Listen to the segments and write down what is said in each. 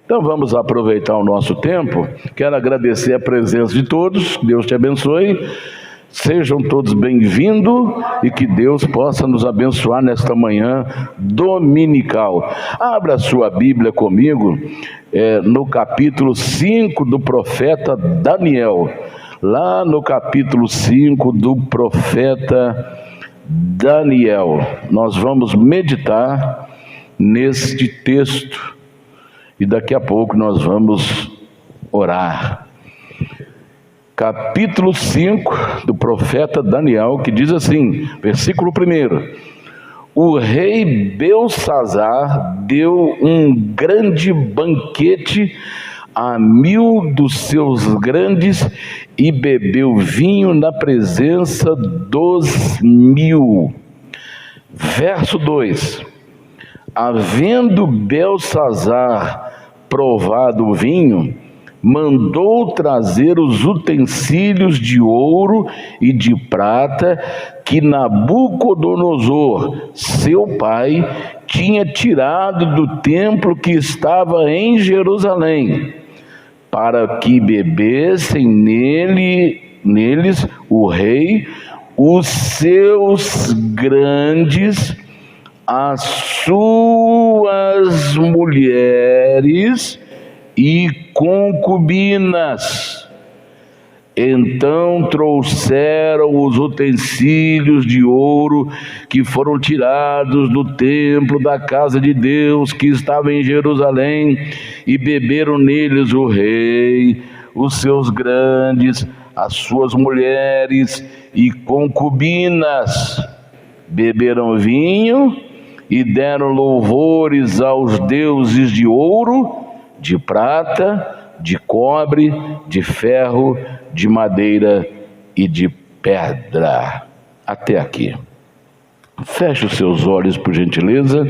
Então vamos aproveitar o nosso tempo. Quero agradecer a presença de todos, Deus te abençoe, sejam todos bem-vindos e que Deus possa nos abençoar nesta manhã dominical. Abra sua Bíblia comigo, no capítulo 5 do profeta Daniel. Lá no capítulo 5 do profeta Daniel, nós vamos meditar neste texto e daqui a pouco nós vamos orar. Capítulo 5 do profeta Daniel, que diz assim, versículo 1: o rei Beltsazar deu um grande banquete a 1000 dos seus grandes e bebeu vinho na presença dos 1000. Verso 2: havendo Beltsazar provado o vinho, mandou trazer os utensílios de ouro e de prata que Nabucodonosor, seu pai, tinha tirado do templo que estava em Jerusalém, para que bebessem neles o rei, os seus grandes, as suas mulheres e concubinas. Então trouxeram os utensílios de ouro que foram tirados do templo da casa de Deus que estava em Jerusalém, e beberam neles o rei, os seus grandes, as suas mulheres e concubinas. Beberam vinho e deram louvores aos deuses de ouro, de prata, de cobre, de ferro, de madeira e de pedra. Até aqui. Feche os seus olhos, por gentileza.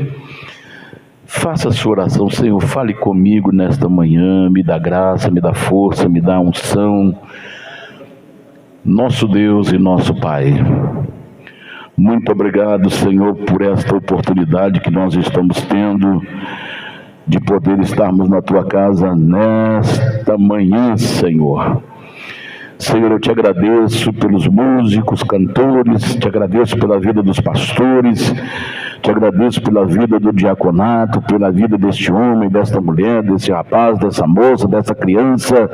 Faça a sua oração. Senhor, fale comigo nesta manhã, me dá graça, me dá força, me dá unção. Nosso Deus e nosso Pai, muito obrigado, Senhor, por esta oportunidade que nós estamos tendo de poder estarmos na Tua casa nesta manhã, Senhor. Senhor, eu te agradeço pelos músicos, cantores, te agradeço pela vida dos pastores, te agradeço pela vida do diaconato, pela vida deste homem, desta mulher, desse rapaz, dessa moça, dessa criança,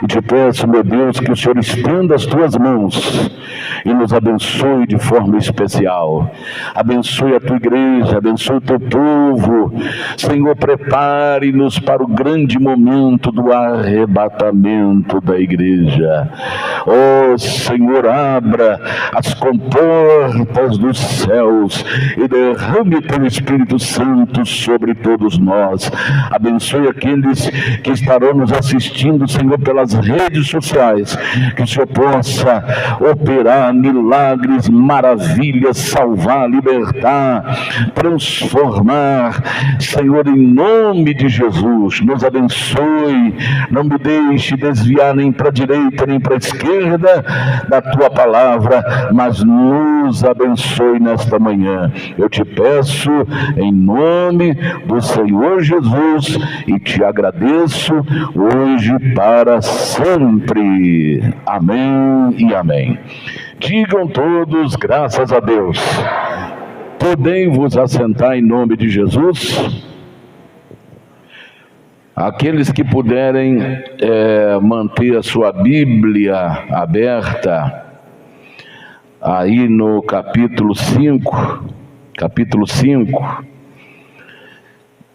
e te peço, meu Deus, que o Senhor estenda as tuas mãos e nos abençoe de forma especial. Abençoe a tua igreja, abençoe o teu povo. Senhor, prepare-nos para o grande momento do arrebatamento da igreja. Oh Senhor, abra as comportas dos céus e derrame o teu Espírito Santo sobre todos nós. Abençoe aqueles que estarão nos assistindo, Senhor, pelas redes sociais, que o Senhor possa operar milagres, maravilhas, salvar, libertar, transformar. Senhor, em nome de Jesus, nos abençoe, não me deixe desviar nem para a direita nem para a esquerda da tua palavra, mas nos abençoe nesta manhã. Eu te peço em nome do Senhor Jesus e te agradeço hoje para sempre. Amém e amém. Digam todos, graças a Deus. Podem vos assentar em nome de Jesus. Aqueles que puderem manter a sua Bíblia aberta, aí no capítulo 5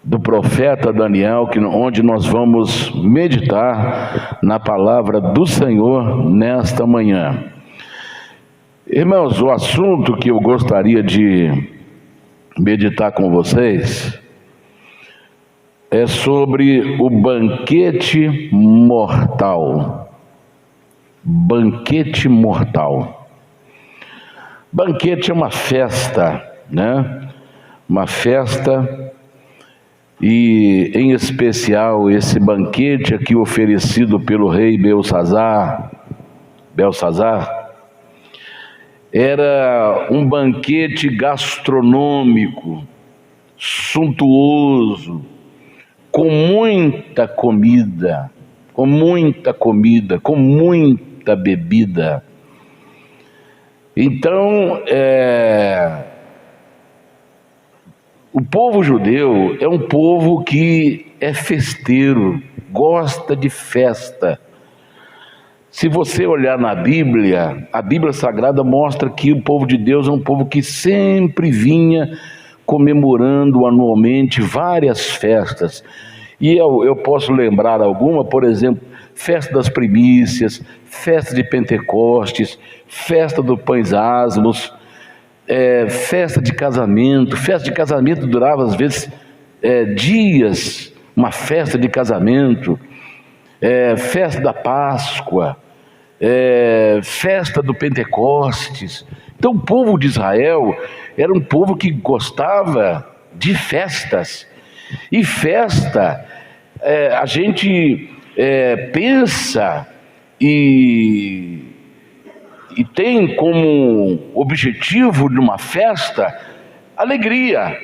do profeta Daniel, onde nós vamos meditar na palavra do Senhor nesta manhã. Irmãos, o assunto que eu gostaria de meditar com vocês é sobre o banquete mortal. Banquete mortal. Banquete é uma festa, né? Uma festa, e em especial esse banquete aqui oferecido pelo rei Beltsazar, era um banquete gastronômico, suntuoso, com muita comida, com muita bebida. Então, o povo judeu é um povo que é festeiro, gosta de festa. Se você olhar na Bíblia, a Bíblia Sagrada mostra que o povo de Deus é um povo que sempre vinha comemorando anualmente várias festas. E eu posso lembrar alguma, por exemplo, festa das primícias, festa de Pentecostes, festa do Pães Asmos, festa de casamento. Festa de casamento durava às vezes dias, uma festa de casamento, festa da Páscoa, festa do Pentecostes. Então o povo de Israel era um povo que gostava de festas. E festa, a gente pensa e tem como objetivo de uma festa alegria.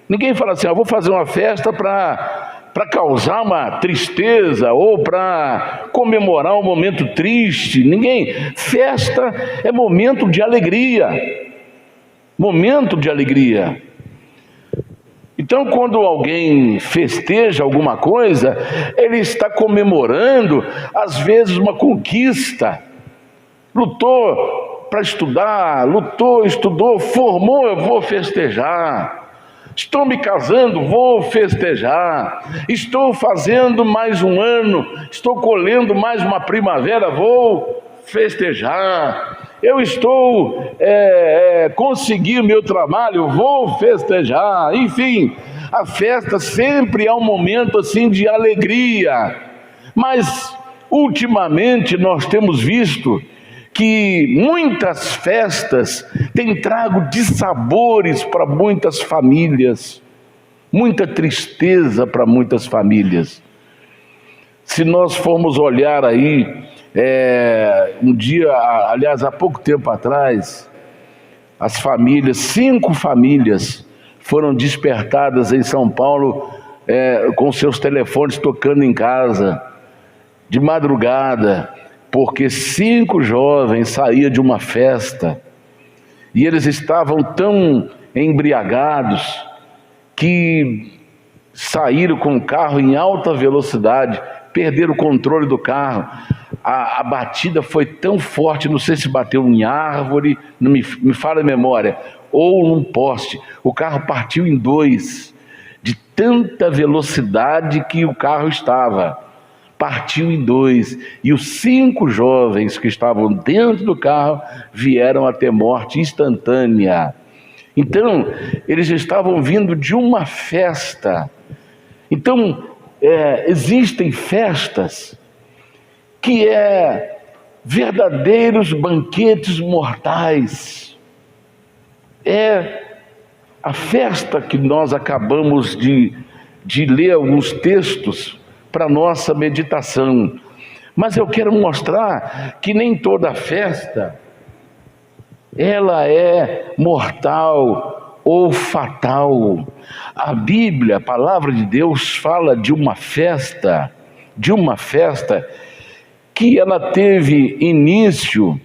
Ninguém fala assim, vou fazer uma festa para causar uma tristeza ou para comemorar um momento triste. Ninguém. Festa é momento de alegria. Momento de alegria. Então, quando alguém festeja alguma coisa, ele está comemorando, às vezes, uma conquista. Lutou para estudar, estudou, formou, eu vou festejar. Estou me casando, vou festejar. Estou fazendo mais um ano, estou colhendo mais uma primavera, vou festejar. Eu estou consegui o meu trabalho, vou festejar. Enfim, a festa sempre é um momento assim de alegria. Mas ultimamente nós temos visto que muitas festas têm trago dissabores para muitas famílias, muita tristeza para muitas famílias. Se nós formos olhar aí, um dia, aliás, há pouco tempo atrás, as famílias, 5 famílias foram despertadas em São Paulo com seus telefones tocando em casa, de madrugada, porque 5 jovens saíam de uma festa e eles estavam tão embriagados que saíram com o carro em alta velocidade, perderam o controle do carro. A batida foi tão forte, não sei se bateu em árvore, não me falha a memória, ou num poste. O carro partiu em 2, de tanta velocidade que o carro estava. Partiu em 2, e os 5 jovens que estavam dentro do carro vieram a ter morte instantânea. Então, eles estavam vindo de uma festa. Então, existem festas que verdadeiros banquetes mortais. É a festa que nós acabamos de ler alguns textos para nossa meditação. Mas eu quero mostrar que nem toda festa ela é mortal ou fatal. A Bíblia, a palavra de Deus, fala de uma festa que ela teve início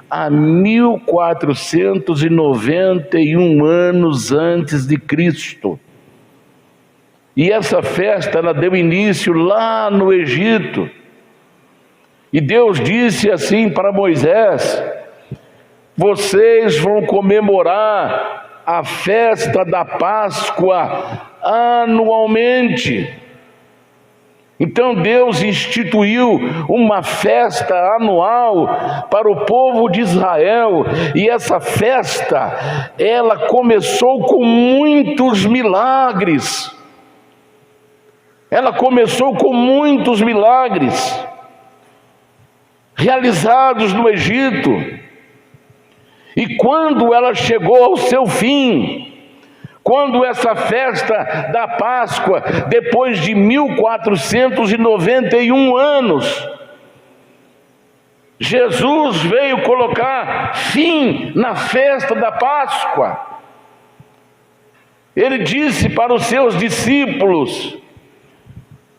há 1491 anos antes de Cristo. E essa festa, ela deu início lá no Egito. E Deus disse assim para Moisés: vocês vão comemorar a festa da Páscoa anualmente. Então Deus instituiu uma festa anual para o povo de Israel. E essa festa, ela começou com muitos milagres. Ela começou com muitos milagres realizados no Egito. E quando ela chegou ao seu fim, quando essa festa da Páscoa, depois de 1491 anos, Jesus veio colocar fim na festa da Páscoa. Ele disse para os seus discípulos,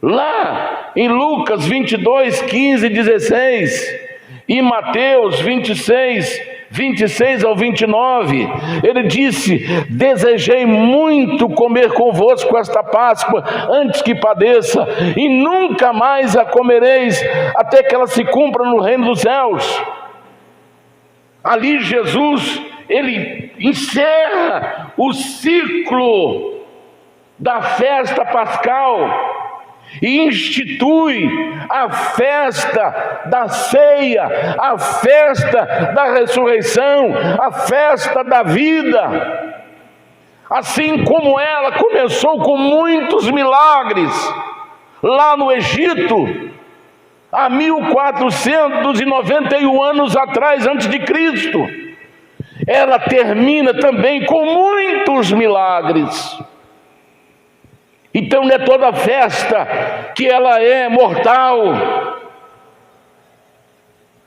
lá em Lucas 22, 15 e 16, e Mateus 26 ao 29, ele disse: desejei muito comer convosco esta Páscoa antes que padeça, e nunca mais a comereis até que ela se cumpra no reino dos céus. Ali Jesus, ele encerra o ciclo da festa pascal e institui a festa da ceia, a festa da ressurreição, a festa da vida. Assim como ela começou com muitos milagres lá no Egito, há 1491 anos atrás, antes de Cristo, ela termina também com muitos milagres. Então não é toda festa que ela é mortal.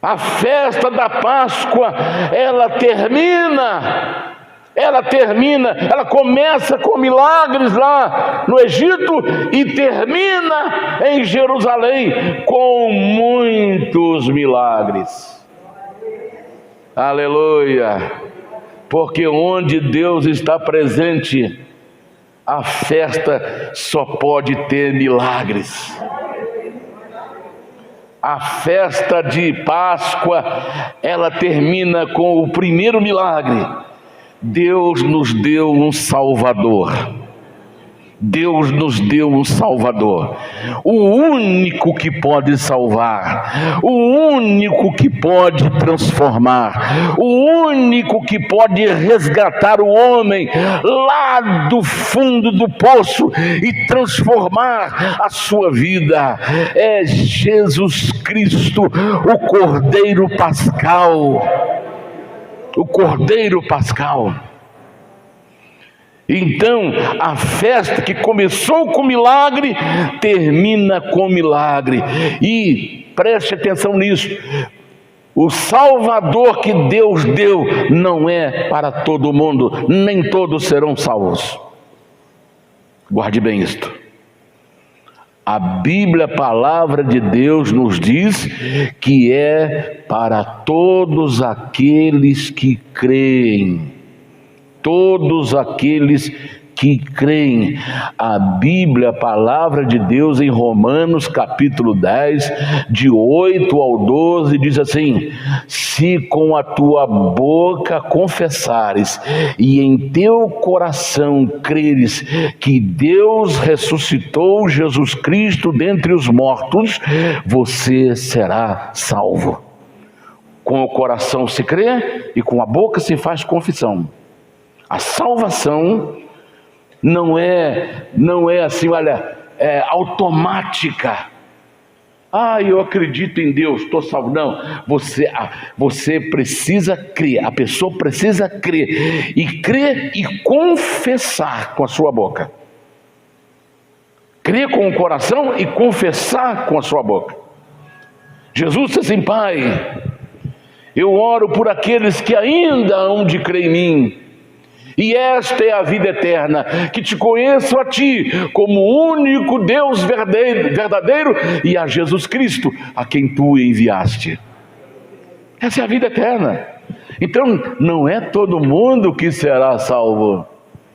A festa da Páscoa, ela começa com milagres lá no Egito e termina em Jerusalém com muitos milagres. Aleluia! Porque onde Deus está presente, a festa só pode ter milagres. A festa de Páscoa, ela termina com o primeiro milagre. Deus nos deu um Salvador. Deus nos deu um Salvador, o único que pode salvar, o único que pode transformar, o único que pode resgatar o homem lá do fundo do poço e transformar a sua vida. É Jesus Cristo, o Cordeiro Pascal. O Cordeiro Pascal. Então, a festa que começou com milagre, termina com milagre. E preste atenção nisso: o Salvador que Deus deu não é para todo mundo, nem todos serão salvos. Guarde bem isto. A Bíblia, a palavra de Deus, nos diz que é para todos aqueles que creem. Todos aqueles que creem. A Bíblia, a palavra de Deus, em Romanos capítulo 10, de 8 ao 12, diz assim: se com a tua boca confessares e em teu coração creres que Deus ressuscitou Jesus Cristo dentre os mortos, você será salvo. Com o coração se crê e com a boca se faz confissão. A salvação não é assim, olha, é automática. Eu acredito em Deus, estou salvo. Não, você precisa crer, a pessoa precisa crer e confessar com a sua boca. Crer com o coração e confessar com a sua boca. Jesus disse assim: Pai, eu oro por aqueles que ainda hão de crer em mim. E esta é a vida eterna, que te conheço a ti como o único Deus verdadeiro e a Jesus Cristo, a quem tu enviaste. Essa é a vida eterna. Então não é todo mundo que será salvo,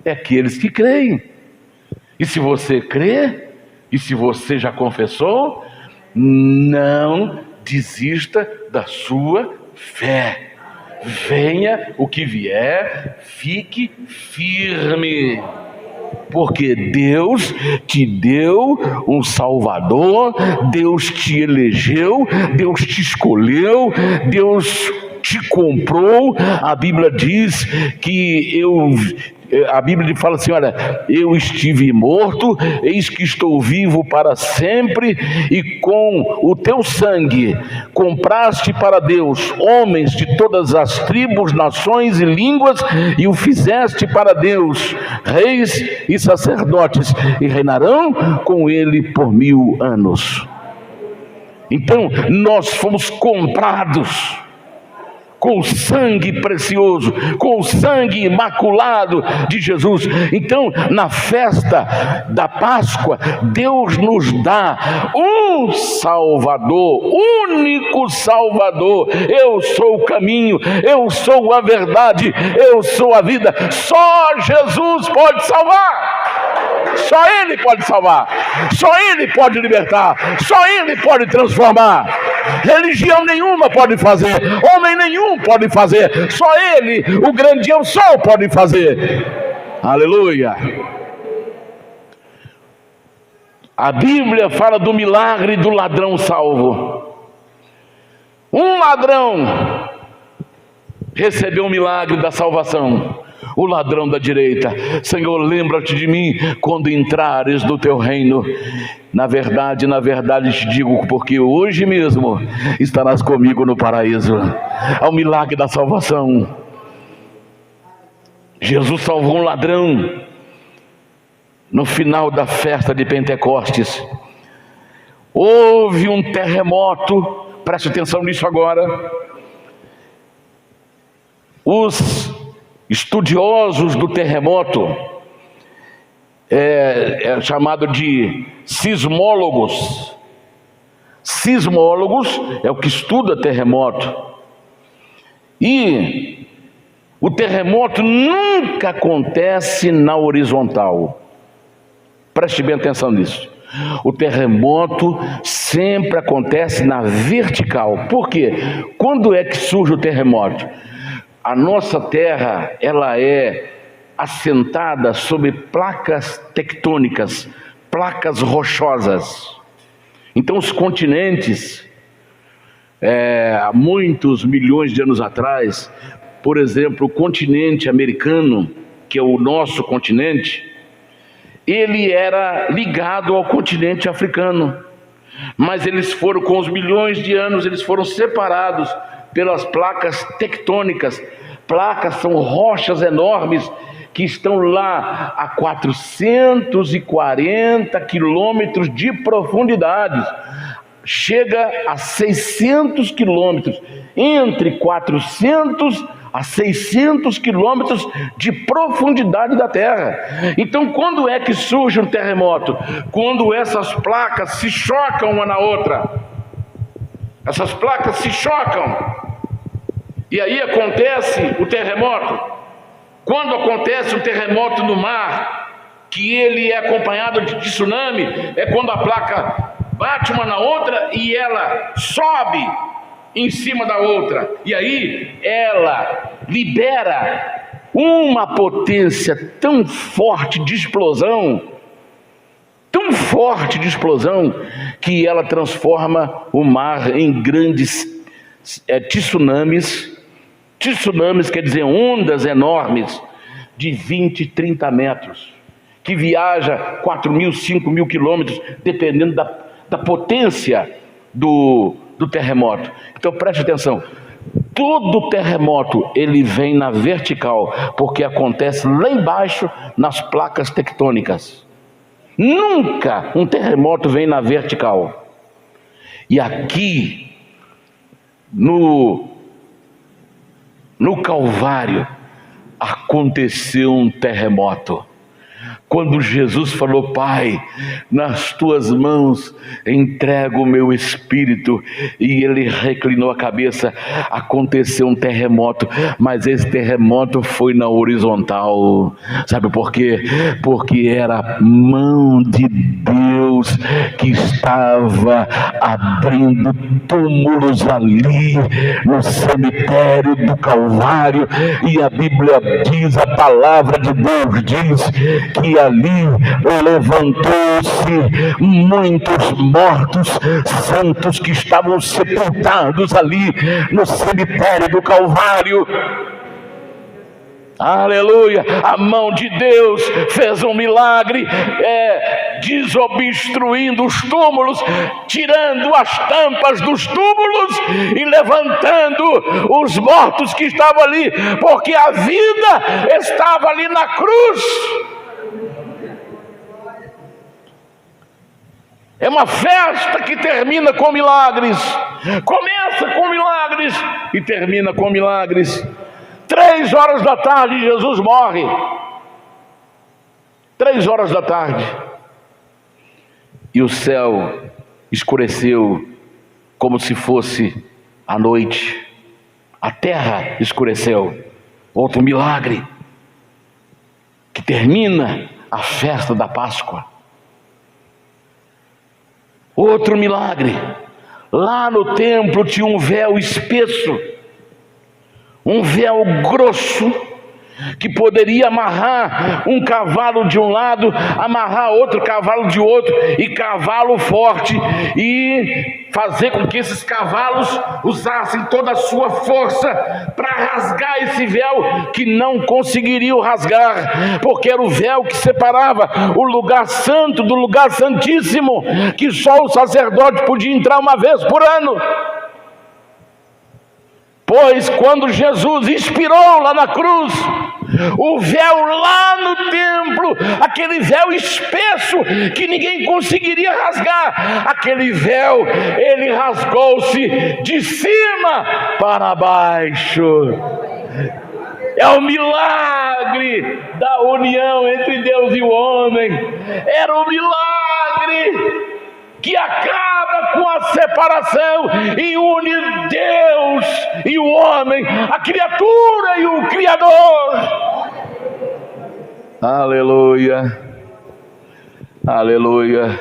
é aqueles que creem. E se você crê, e se você já confessou, não desista da sua fé. Venha o que vier, fique firme, porque Deus te deu um Salvador, Deus te elegeu, Deus te escolheu, Deus te comprou. A Bíblia diz que a Bíblia fala assim: olha, eu estive morto, eis que estou vivo para sempre, e com o teu sangue compraste para Deus homens de todas as tribos, nações e línguas, e o fizeste para Deus reis e sacerdotes, e reinarão com ele por 1000 anos. Então nós fomos comprados com o sangue precioso, com o sangue imaculado de Jesus. Então, na festa da Páscoa, Deus nos dá um Salvador, único Salvador. Eu sou o caminho, eu sou a verdade, eu sou a vida. Só Jesus pode salvar. Só Ele pode salvar, só Ele pode libertar, só Ele pode transformar. Religião nenhuma pode fazer, homem nenhum pode fazer, só Ele, o grande eu sou, pode fazer. Aleluia. A Bíblia fala do milagre do ladrão salvo. Um ladrão recebeu o milagre da salvação. O ladrão da direita: Senhor, lembra-te de mim quando entrares no teu reino. Na verdade te digo, porque hoje mesmo estarás comigo no paraíso. É o milagre da salvação. Jesus salvou um ladrão no final da festa de Pentecostes. Houve um terremoto, preste atenção nisso agora. Os estudiosos do terremoto, é chamado de sismólogos. Sismólogos é o que estuda terremoto. E o terremoto nunca acontece na horizontal. Preste bem atenção nisso. O terremoto sempre acontece na vertical. Por quê? Quando é que surge o terremoto? A nossa terra, ela é assentada sobre placas tectônicas, placas rochosas. Então os continentes, há muitos milhões de anos atrás, por exemplo, o continente americano, que é o nosso continente, ele era ligado ao continente africano. Mas eles foram, com os milhões de anos, eles foram separados pelas placas tectônicas. Placas são rochas enormes que estão lá a 440 quilômetros de profundidade. Chega a 600 quilômetros, entre 400 a 600 quilômetros de profundidade da Terra. Então, quando é que surge um terremoto? Quando essas placas se chocam uma na outra. Essas placas se chocam. E aí acontece o terremoto. Quando acontece um terremoto no mar, que ele é acompanhado de tsunami, é quando a placa bate uma na outra e ela sobe em cima da outra. E aí ela libera uma potência tão forte de explosão, que ela transforma o mar em grandes tsunamis. Tsunamis quer dizer ondas enormes de 20, 30 metros, que viaja 4.000, 5.000 quilômetros, dependendo da potência do terremoto. Então preste atenção, todo terremoto ele vem na vertical, porque acontece lá embaixo nas placas tectônicas. Nunca um terremoto vem na vertical. E aqui no Calvário aconteceu um terremoto. Quando Jesus falou: Pai, nas tuas mãos entrego o meu espírito, e ele reclinou a cabeça, aconteceu um terremoto, mas esse terremoto foi na horizontal. Sabe por quê? Porque era a mão de Deus que estava abrindo túmulos ali no cemitério do Calvário. E a Bíblia diz, a palavra de Deus diz que ali levantou-se muitos mortos santos que estavam sepultados ali no cemitério do Calvário. Aleluia! A mão de Deus fez um milagre, desobstruindo os túmulos, tirando as tampas dos túmulos e levantando os mortos que estavam ali, porque a vida estava ali na cruz. É uma festa que termina com milagres. Começa com milagres e termina com milagres. 3 horas da tarde, Jesus morre. 3 horas da tarde. E o céu escureceu como se fosse a noite. A terra escureceu. Outro milagre que termina a festa da Páscoa. Outro milagre. Lá no templo tinha um véu espesso, um véu grosso, que poderia amarrar um cavalo de um lado, amarrar outro cavalo de outro, e cavalo forte, e fazer com que esses cavalos usassem toda a sua força para rasgar esse véu, que não conseguiriam rasgar, porque era o véu que separava o lugar santo do lugar santíssimo, que só o sacerdote podia entrar uma vez por ano. Pois quando Jesus expirou lá na cruz, o véu lá no templo, aquele véu espesso que ninguém conseguiria rasgar, aquele véu, ele rasgou-se de cima para baixo. É o milagre da união entre Deus e o homem. Era o milagre que acaba com a separação e une Deus e o homem, a criatura e o Criador. Aleluia, aleluia.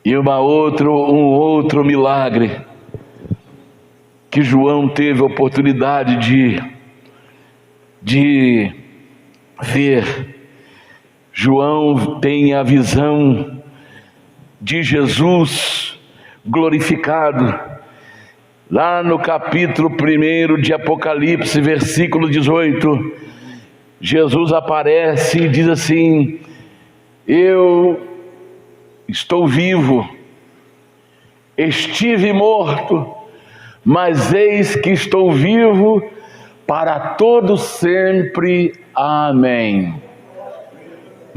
E um outro milagre que João teve a oportunidade de ver. João tem a visão de Jesus glorificado, lá no capítulo 1 de Apocalipse, versículo 18, Jesus aparece e diz assim: eu estou vivo, estive morto, mas eis que estou vivo para todo sempre, amém.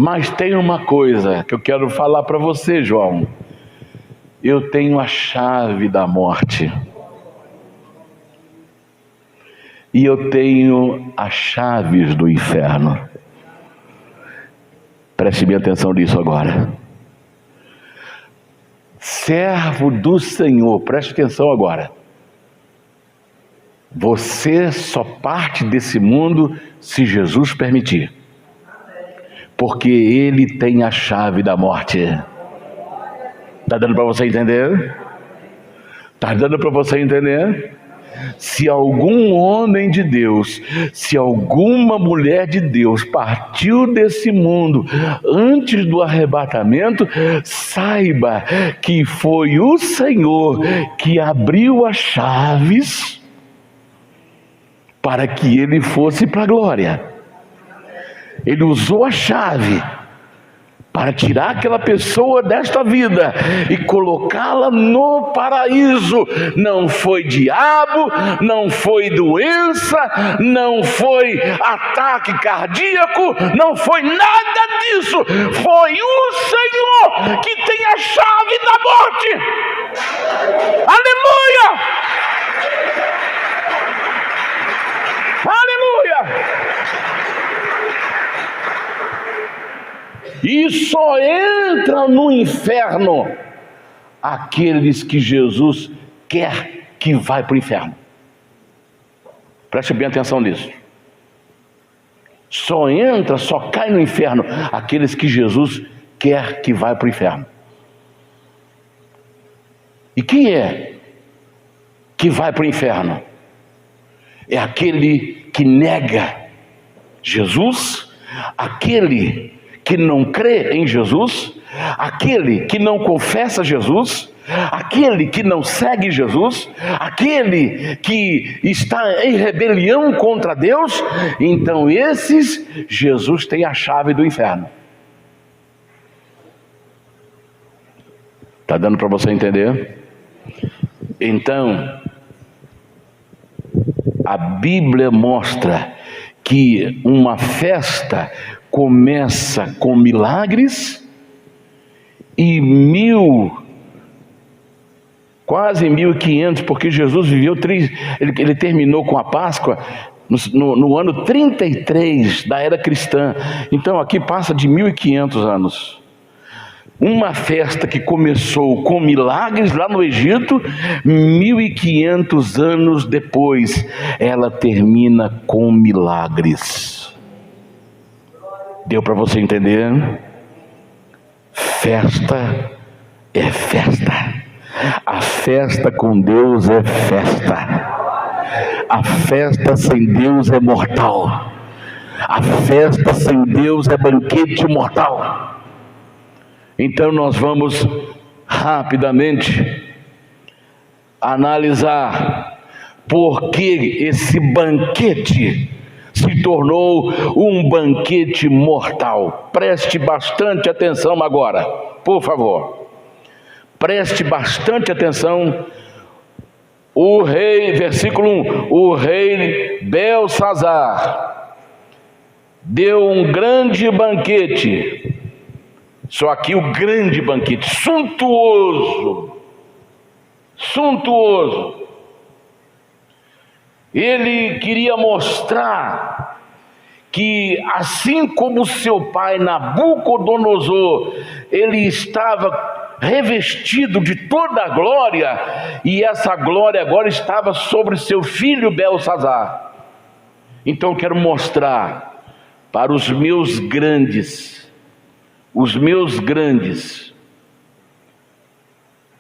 Mas tem uma coisa que eu quero falar para você, João. Eu tenho a chave da morte. E eu tenho as chaves do inferno. Preste bem atenção nisso agora. Servo do Senhor, preste atenção agora. Você só parte desse mundo se Jesus permitir. Porque Ele tem a chave da morte. Está dando para você entender? Está dando para você entender? Se algum homem de Deus, se alguma mulher de Deus partiu desse mundo antes do arrebatamento, saiba que foi o Senhor que abriu as chaves para que ele fosse para a glória. Ele usou a chave para tirar aquela pessoa desta vida e colocá-la no paraíso. Não foi diabo, não foi doença, não foi ataque cardíaco, não foi nada disso. Foi o Senhor que tem a chave da morte. Aleluia! Aleluia! E só entra no inferno aqueles que Jesus quer que vai para o inferno. Preste bem atenção nisso. Só cai no inferno aqueles que Jesus quer que vai para o inferno. E quem é que vai para o inferno? É aquele que nega Jesus, aquele que não crê em Jesus, aquele que não confessa Jesus, aquele que não segue Jesus, aquele que está em rebelião contra Deus. Então esses, Jesus tem a chave do inferno. Está dando para você entender? Então, a Bíblia mostra que uma festa começa com milagres quase 1500, porque Jesus viveu ele terminou com a Páscoa no ano 33 da era cristã. Então aqui passa de 1500 anos. Uma festa que começou com milagres lá no Egito, 1500 anos depois, ela termina com milagres. Deu para você entender? Festa é festa. A festa com Deus é festa. A festa sem Deus é mortal. A festa sem Deus é banquete mortal. Então nós vamos rapidamente analisar por que esse banquete se tornou um banquete mortal. Preste bastante atenção agora, por favor. Preste bastante atenção. O rei, versículo 1, o rei Belsazar deu um grande banquete. Só aqui o grande banquete, suntuoso. Ele queria mostrar que assim como seu pai Nabucodonosor, ele estava revestido de toda a glória, e essa glória agora estava sobre seu filho Belsazar. Então eu quero mostrar para os meus grandes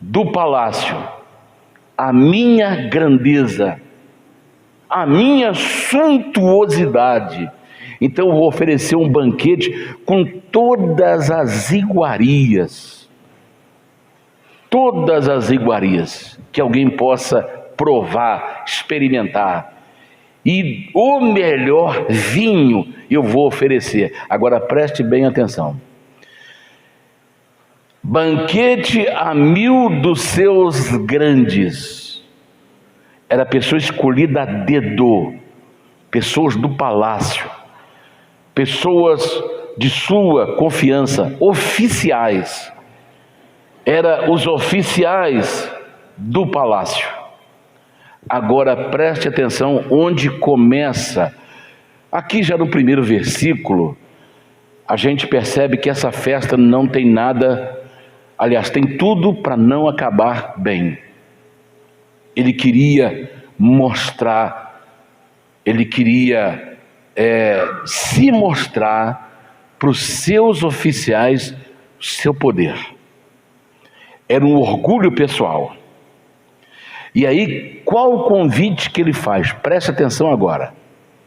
do palácio, a minha grandeza, a minha suntuosidade. Então eu vou oferecer um banquete com todas as iguarias que alguém possa provar, experimentar. E o melhor vinho eu vou oferecer. Agora preste bem atenção. Banquete a 1000 dos seus grandes. Era pessoa escolhida a dedo, pessoas do palácio, pessoas de sua confiança, oficiais. Era os oficiais do palácio. Agora preste atenção onde começa. Aqui já no primeiro versículo, a gente percebe que essa festa não tem nada. Aliás, tem tudo para não acabar bem. Ele queria mostrar, ele queria se mostrar para os seus oficiais o seu poder. Era um orgulho pessoal. E aí, qual o convite que ele faz? Preste atenção agora.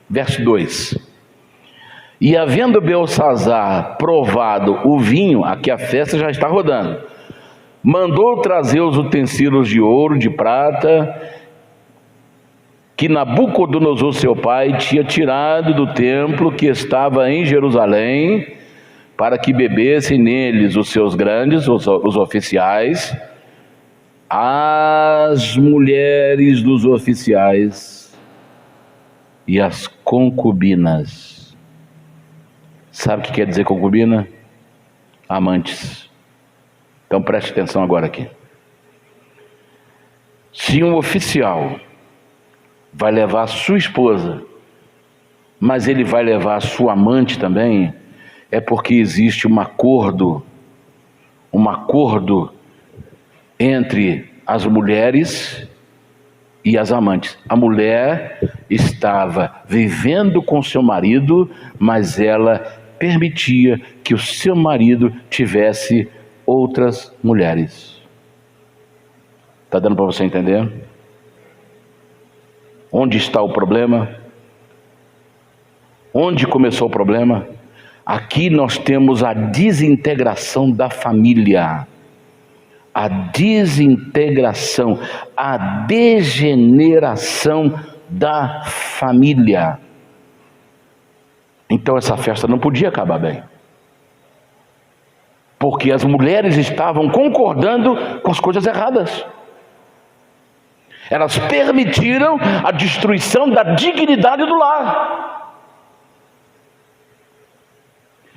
Verso 2. E havendo Belsazar provado o vinho, aqui a festa já está rodando, mandou trazer os utensílios de ouro, de prata, que Nabucodonosor seu pai tinha tirado do templo que estava em Jerusalém, para que bebessem neles os seus grandes, os oficiais, as mulheres dos oficiais e as concubinas. Sabe o que quer dizer concubina? Amantes. Então preste atenção agora aqui. Se um oficial vai levar a sua esposa, mas ele vai levar a sua amante também, é porque existe um acordo entre as mulheres e as amantes. A mulher estava vivendo com seu marido, mas ela permitia que o seu marido tivesse outras mulheres. Está dando para você entender? Onde está o problema? Onde começou o problema? Aqui nós temos a desintegração da família. A desintegração, a degeneração da família. Então essa festa não podia acabar bem, porque as mulheres estavam concordando com as coisas erradas. Elas permitiram a destruição da dignidade do lar.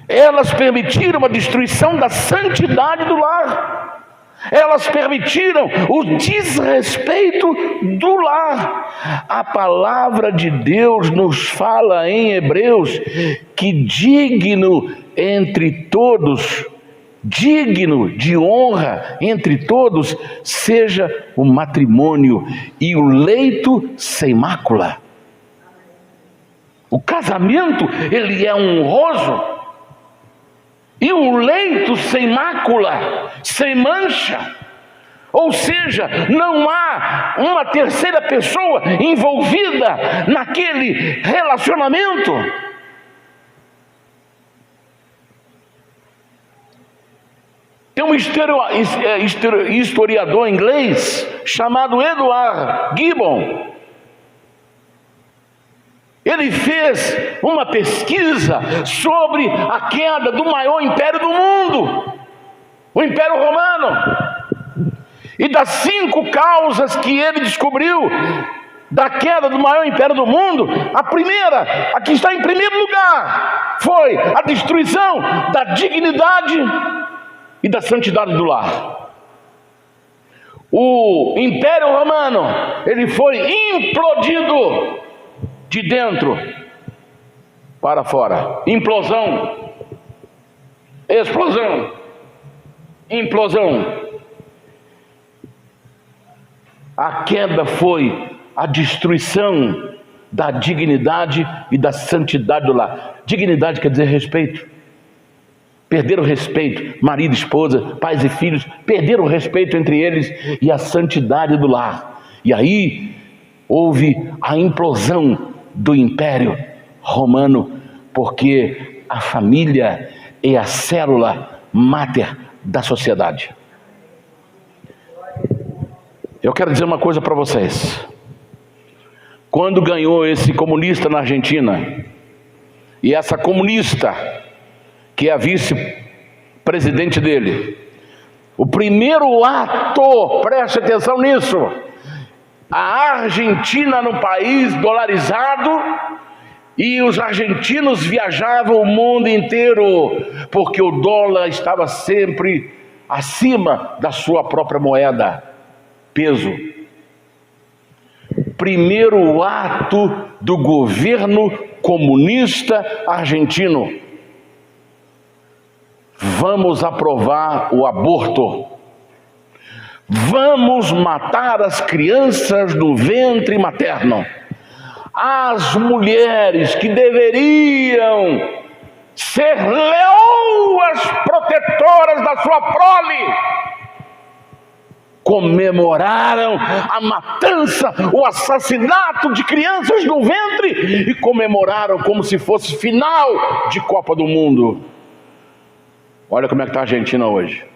Elas permitiram a destruição da santidade do lar. Elas permitiram o desrespeito do lar. A palavra de Deus nos fala em Hebreus que digno entre todos, digno de honra entre todos, seja o matrimônio e o leito sem mácula. O casamento, ele é honroso. E um leito sem mácula, sem mancha. Ou seja, não há uma terceira pessoa envolvida naquele relacionamento. Tem um historiador inglês chamado Edward Gibbon. Ele fez uma pesquisa sobre a queda do maior império do mundo, o Império Romano. E das 5 causas que ele descobriu da queda do maior império do mundo, a primeira, a que está em primeiro lugar, foi a destruição da dignidade e da santidade do lar. O Império Romano, ele foi implodido de dentro para fora. Implosão, explosão, implosão. A queda foi a destruição da dignidade e da santidade do lar. Dignidade quer dizer respeito. Perderam o respeito, marido, esposa, pais e filhos, perderam o respeito entre eles e a santidade do lar. E aí houve a implosão do Império Romano, porque a família é a célula máter da sociedade. Eu quero dizer uma coisa para vocês. Quando ganhou esse comunista na Argentina, e essa comunista, que é a vice-presidente dele, o primeiro ato, preste atenção nisso, a Argentina no país dolarizado, e os argentinos viajavam o mundo inteiro, porque o dólar estava sempre acima da sua própria moeda, peso. Primeiro ato do governo comunista argentino: vamos aprovar o aborto. Vamos matar as crianças do ventre materno. As mulheres que deveriam ser leoas protetoras da sua prole comemoraram a matança, o assassinato de crianças no ventre, e comemoraram como se fosse final de Copa do Mundo. Olha como é que está a Argentina hoje.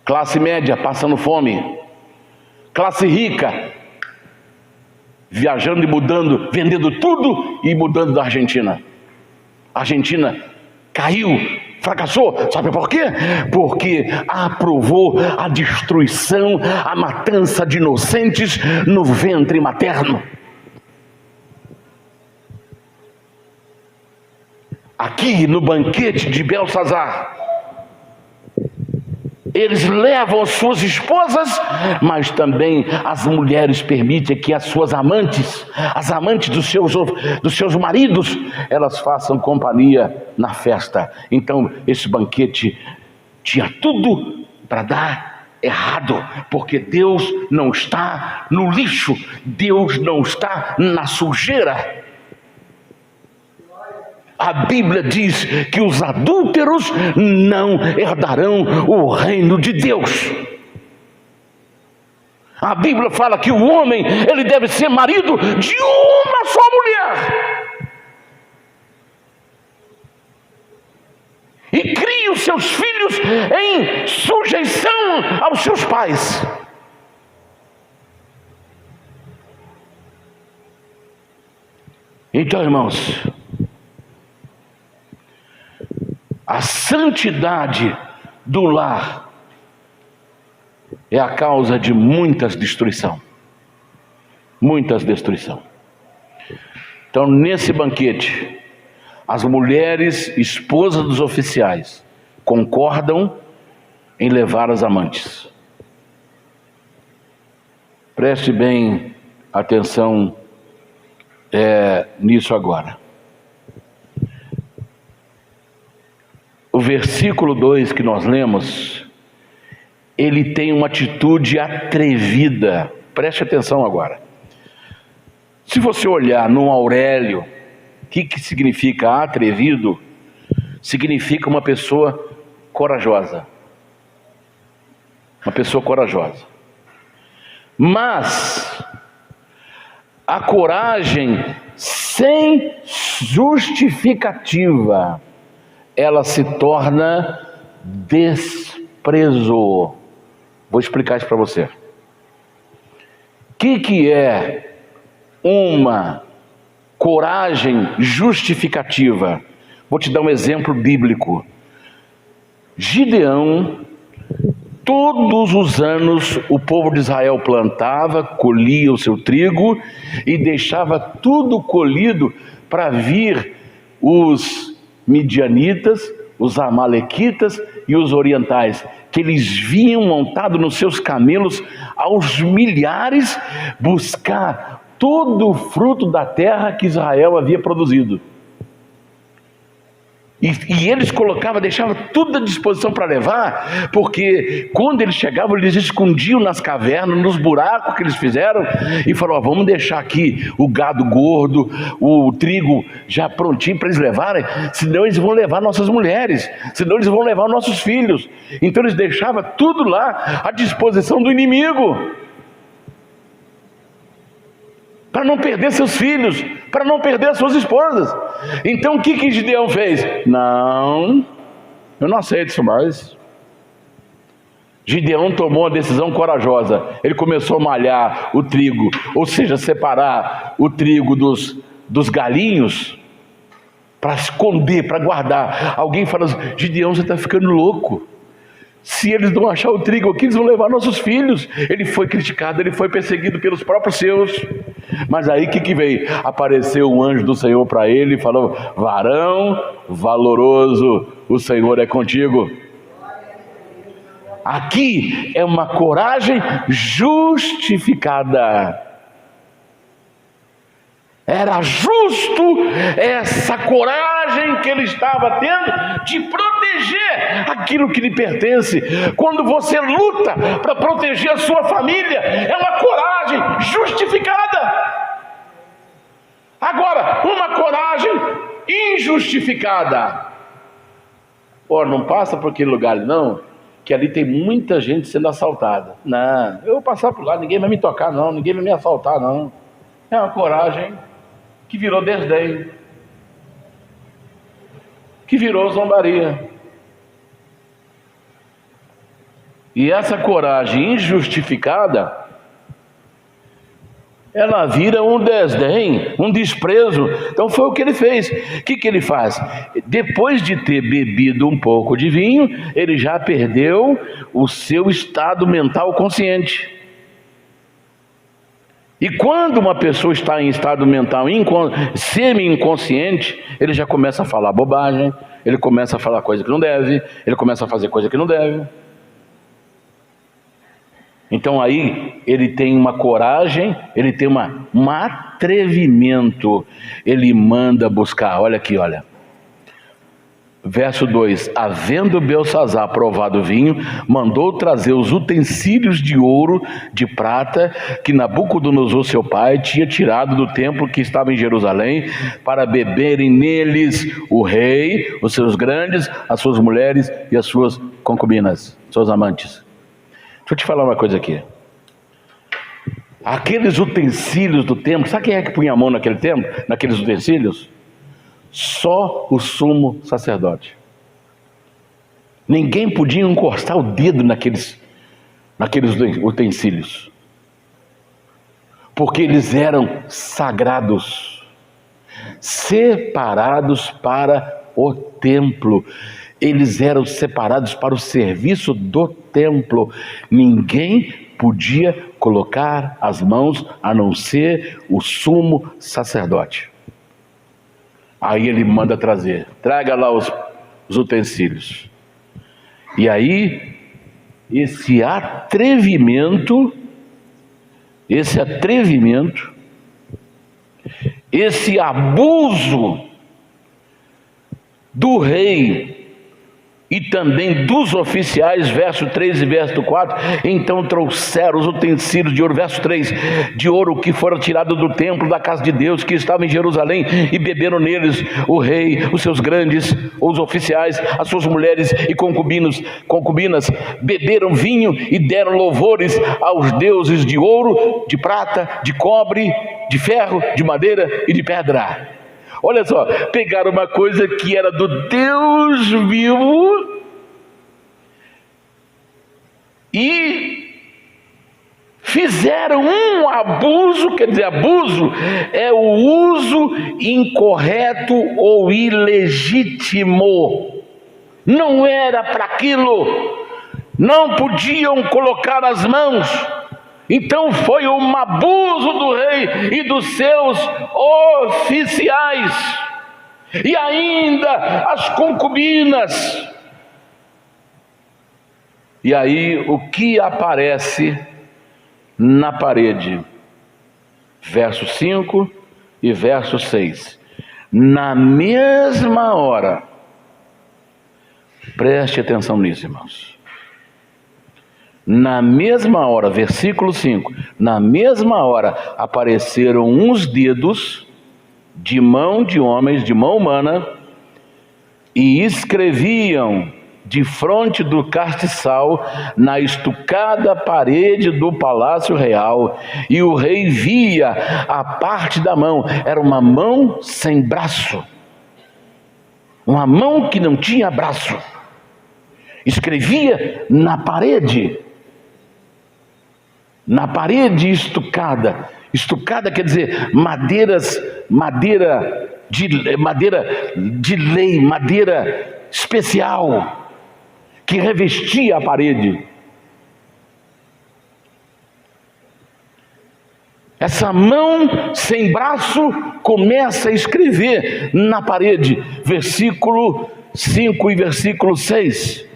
Classe média passando fome, classe rica viajando e mudando, vendendo tudo e mudando da Argentina. A Argentina caiu, fracassou. Sabe por quê? Porque aprovou a destruição, a matança de inocentes no ventre materno. Aqui no banquete de Belsazar, eles levam as suas esposas, mas também as mulheres permitem que as suas amantes, as amantes dos seus maridos, elas façam companhia na festa. Então esse banquete tinha tudo para dar errado, porque Deus não está no lixo, Deus não está na sujeira. A Bíblia diz que os adúlteros não herdarão o reino de Deus. A Bíblia fala que o homem, ele deve ser marido de uma só mulher. E crie os seus filhos em sujeição aos seus pais. Então, irmãos, a santidade do lar é a causa de muitas destruição. Muitas destruição. Então, nesse banquete, as mulheres, esposas dos oficiais, concordam em levar as amantes. Preste bem atenção nisso agora. O versículo 2 que nós lemos, ele tem uma atitude atrevida. Preste atenção agora. Se você olhar no Aurélio, o que significa atrevido? Significa uma pessoa corajosa. Uma pessoa corajosa. Mas a coragem sem justificativa, ela se torna desprezo. Vou explicar isso para você. O que é uma coragem justificativa? Vou te dar um exemplo bíblico. Gideão, todos os anos o povo de Israel plantava, colhia o seu trigo e deixava tudo colhido para vir os midianitas, os amalequitas e os orientais, que eles vinham montados nos seus camelos aos milhares buscar todo o fruto da terra que Israel havia produzido. E eles deixavam tudo à disposição para levar, porque quando eles chegavam, eles escondiam nas cavernas, nos buracos que eles fizeram, e falaram: vamos deixar aqui o gado gordo, o trigo já prontinho para eles levarem, senão eles vão levar nossas mulheres, senão eles vão levar nossos filhos. Então eles deixavam tudo lá à disposição do inimigo, para não perder seus filhos, para não perder as suas esposas. Então o que Gideão fez? Não, eu não aceito isso mais. Gideão tomou uma decisão corajosa. Ele começou a malhar o trigo, ou seja, separar o trigo dos galinhos, para esconder, para guardar. Alguém fala assim: Gideão, você está ficando louco. Se eles não achar o trigo aqui, eles vão levar nossos filhos. Ele foi criticado, ele foi perseguido pelos próprios seus. Mas aí o que veio? Apareceu um anjo do Senhor para ele e falou: varão valoroso, o Senhor é contigo. Aqui é uma coragem justificada. Era justo essa coragem que ele estava tendo de proteger aquilo que lhe pertence. Quando você luta para proteger a sua família, é uma coragem justificada. Agora, uma coragem injustificada. Não passa por aquele lugar não, que ali tem muita gente sendo assaltada. Não, eu vou passar por lá, ninguém vai me tocar não, ninguém vai me assaltar não. É uma coragem que virou desdém, que virou zombaria. E essa coragem injustificada, ela vira um desdém, um desprezo. Então foi o que ele fez. O que ele faz? Depois de ter bebido um pouco de vinho, ele já perdeu o seu estado mental consciente. E quando uma pessoa está em estado mental semi-inconsciente, ele já começa a falar bobagem, ele começa a falar coisa que não deve, ele começa a fazer coisa que não deve. Então aí ele tem uma coragem, ele tem um atrevimento, ele manda buscar. Olha aqui, olha. Verso 2: havendo Belsassar provado o vinho, mandou trazer os utensílios de ouro, de prata, que Nabucodonosor seu pai tinha tirado do templo que estava em Jerusalém, para beberem neles o rei, os seus grandes, as suas mulheres e as suas concubinas, seus amantes. Deixa eu te falar uma coisa aqui. Aqueles utensílios do templo, sabe quem é que punha a mão naquele templo, naqueles utensílios? Só o sumo sacerdote. Ninguém podia encostar o dedo naqueles utensílios, porque eles eram sagrados, separados para o templo. Eles eram separados para o serviço do templo. Ninguém podia colocar as mãos a não ser o sumo sacerdote. Aí ele manda trazer, traga lá os utensílios. E aí, esse atrevimento, esse abuso do rei e também dos oficiais, verso 3 e verso 4, então trouxeram os utensílios de ouro, verso 3, de ouro que foram tirados do templo da casa de Deus, que estava em Jerusalém, e beberam neles o rei, os seus grandes, os oficiais, as suas mulheres e concubinas, beberam vinho e deram louvores aos deuses de ouro, de prata, de cobre, de ferro, de madeira e de pedra. Olha só, pegaram uma coisa que era do Deus vivo e fizeram um abuso. Quer dizer, abuso é o uso incorreto ou ilegítimo. Não era para aquilo, não podiam colocar as mãos. Então foi um abuso do rei e dos seus oficiais, e ainda as concubinas. E aí o que aparece na parede? Verso 5 e verso 6. Na mesma hora, preste atenção nisso, irmãos. Na mesma hora, versículo 5, na mesma hora apareceram uns dedos de mão de homens, de mão humana, e escreviam defronte do castiçal na estucada parede do palácio real, e o rei via a parte da mão, era uma mão sem braço, uma mão que não tinha braço, escrevia na parede estucada. Estucada quer dizer madeira de lei, madeira especial que revestia a parede. Essa mão sem braço começa a escrever na parede, versículo 5 e versículo 6.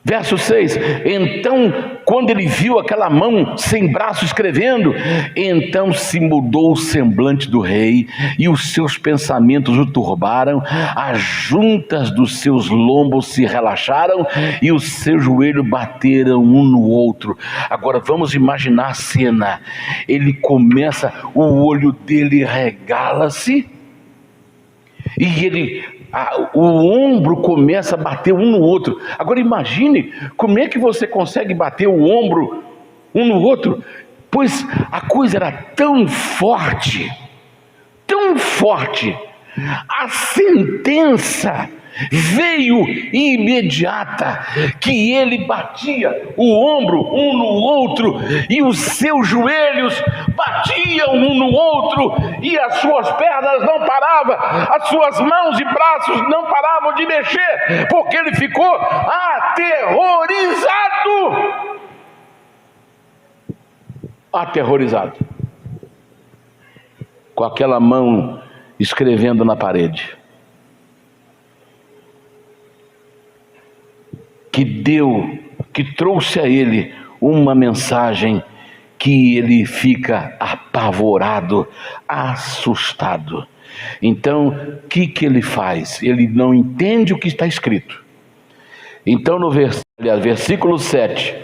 Verso 6, então, quando ele viu aquela mão sem braço escrevendo, então se mudou o semblante do rei, e os seus pensamentos o turbaram, as juntas dos seus lombos se relaxaram, e os seus joelhos bateram um no outro. Agora vamos imaginar a cena. Ele começa, o olho dele regala-se, e o ombro começa a bater um no outro. Agora imagine como é que você consegue bater o ombro um no outro, pois a coisa era tão forte, a sentença veio imediata, que ele batia o ombro um no outro, e os seus joelhos batiam um no outro, e as suas pernas não paravam, as suas mãos e braços não paravam de mexer, porque ele ficou aterrorizado com aquela mão escrevendo na parede. Que trouxe a ele uma mensagem que ele fica apavorado, assustado. Então, o que ele faz? Ele não entende o que está escrito. Então, no versículo 7,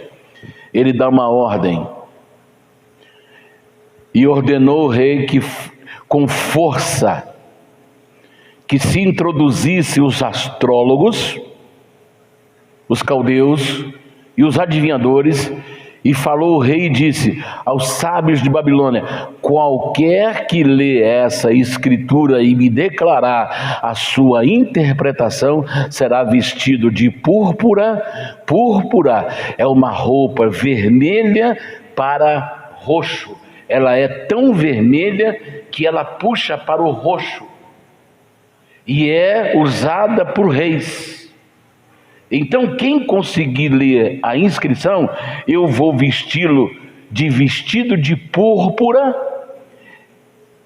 ele dá uma ordem. E ordenou o rei que, com força, que se introduzisse os astrólogos, os caldeus e os adivinhadores, e falou o rei e disse aos sábios de Babilônia: qualquer que lê essa escritura e me declarar a sua interpretação, será vestido de púrpura. Púrpura é uma roupa vermelha para roxo. Ela é tão vermelha que ela puxa para o roxo, e é usada por reis. Então, quem conseguir ler a inscrição, eu vou vesti-lo de vestido de púrpura,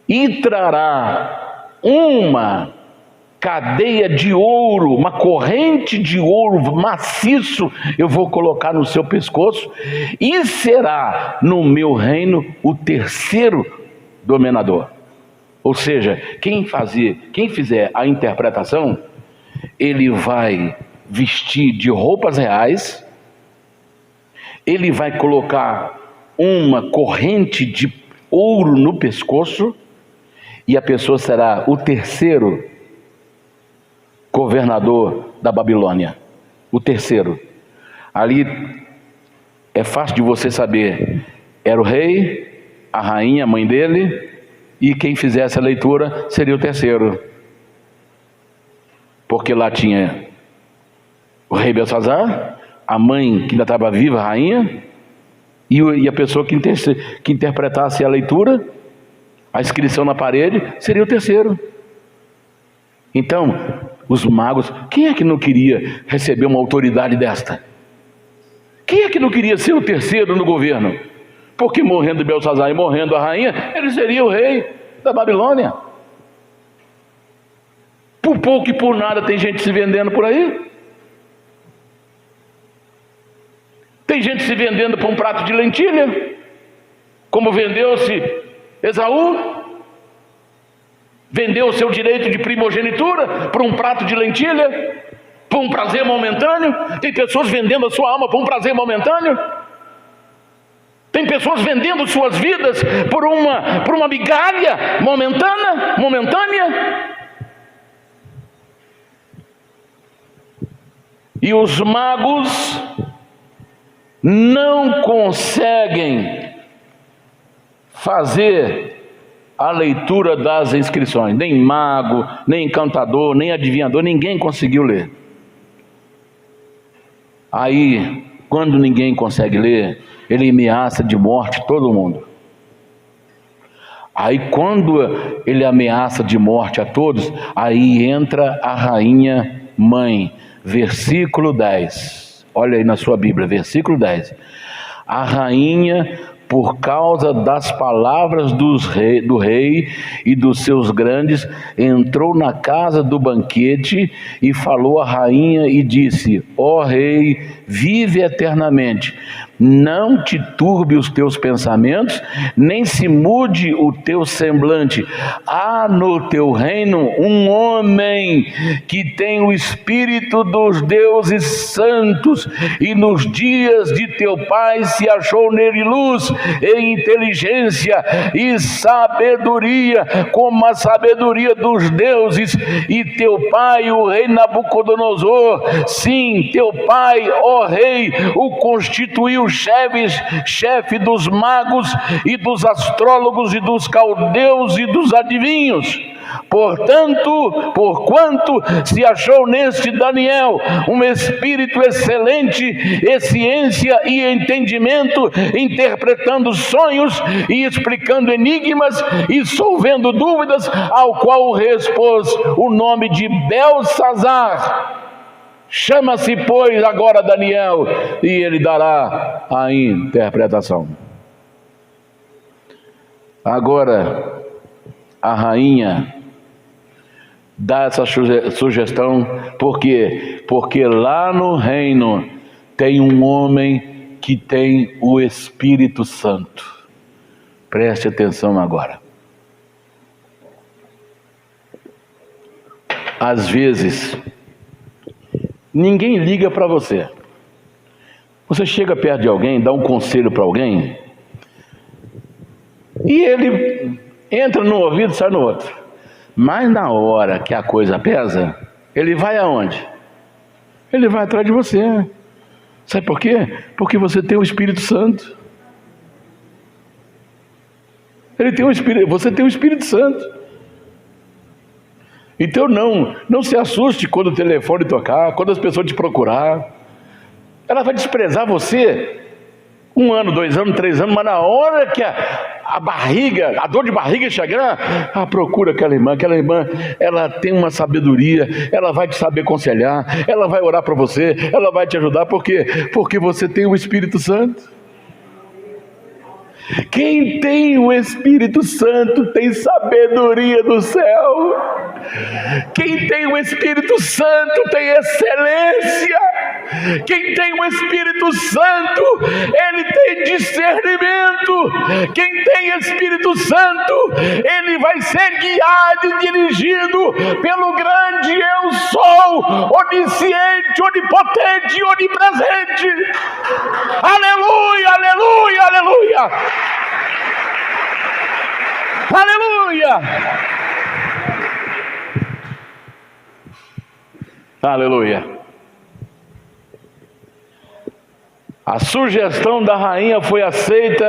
e trará uma cadeia de ouro, uma corrente de ouro maciço, eu vou colocar no seu pescoço, e será no meu reino o terceiro dominador. Ou seja, quem fizer a interpretação, ele vai vestir de roupas reais, ele vai colocar uma corrente de ouro no pescoço, e a pessoa será o terceiro governador da Babilônia. O terceiro. Ali é fácil de você saber. Era o rei, a rainha, a mãe dele, e quem fizesse a leitura seria o terceiro. Porque lá tinha o rei Belsazar, a mãe que ainda estava viva, a rainha, e a pessoa que interpretasse a leitura, a inscrição na parede, seria o terceiro. Então, os magos, quem é que não queria receber uma autoridade desta? Quem é que não queria ser o terceiro no governo? Porque morrendo Belsazar e morrendo a rainha, ele seria o rei da Babilônia. Por pouco e por nada tem gente se vendendo por aí. Tem gente se vendendo por um prato de lentilha, como vendeu-se Esaú. Vendeu o seu direito de primogenitura por um prato de lentilha, por um prazer momentâneo. Tem pessoas vendendo a sua alma por um prazer momentâneo. Tem pessoas vendendo suas vidas por uma migalha momentânea. E os magos não conseguem fazer a leitura das inscrições. Nem mago, nem encantador, nem adivinhador, ninguém conseguiu ler. Aí, quando ninguém consegue ler, ele ameaça de morte todo mundo. Aí, quando ele ameaça de morte a todos, aí entra a rainha mãe. Versículo 10. Olha aí na sua Bíblia, versículo 10. A rainha, por causa das palavras do rei e dos seus grandes, entrou na casa do banquete e falou à rainha e disse: ó rei, vive eternamente. Não te turbe os teus pensamentos, nem se mude o teu semblante. Há no teu reino um homem que tem o espírito dos deuses santos, e nos dias de teu pai se achou nele luz e inteligência e sabedoria, como a sabedoria dos deuses. E teu pai, o rei Nabucodonosor, sim, teu pai, ó rei, o constituiu chefe dos magos e dos astrólogos e dos caldeus e dos adivinhos. Porquanto se achou neste Daniel um espírito excelente, e ciência e entendimento, interpretando sonhos e explicando enigmas e solvendo dúvidas, ao qual respôs o nome de Belsazar. Chama-se, pois, agora Daniel, e ele dará a interpretação. Agora, a rainha dá essa sugestão, por quê? Porque lá no reino tem um homem que tem o Espírito Santo. Preste atenção agora. Às vezes, ninguém liga para você. Você chega perto de alguém, dá um conselho para alguém, e ele entra num ouvido e sai no outro. Mas na hora que a coisa pesa, ele vai aonde? Ele vai atrás de você. Sabe por quê? Porque você tem o Espírito Santo. Você tem o Espírito Santo. Então não se assuste quando o telefone tocar, quando as pessoas te procurar. Ela vai desprezar você 1 ano, 2 anos, 3 anos, mas na hora que a dor de barriga chegar, procura aquela irmã, ela tem uma sabedoria, ela vai te saber aconselhar, ela vai orar para você, ela vai te ajudar. Por quê? Porque você tem o Espírito Santo. Quem tem o Espírito Santo tem sabedoria do céu. Quem tem o Espírito Santo tem excelência. Quem tem o Espírito Santo, ele tem discernimento. Quem tem Espírito Santo, ele vai ser guiado e dirigido pelo grande eu sou, onisciente, onipotente e onipresente. Aleluia, aleluia, aleluia. Aleluia. Aleluia. A sugestão da rainha foi aceita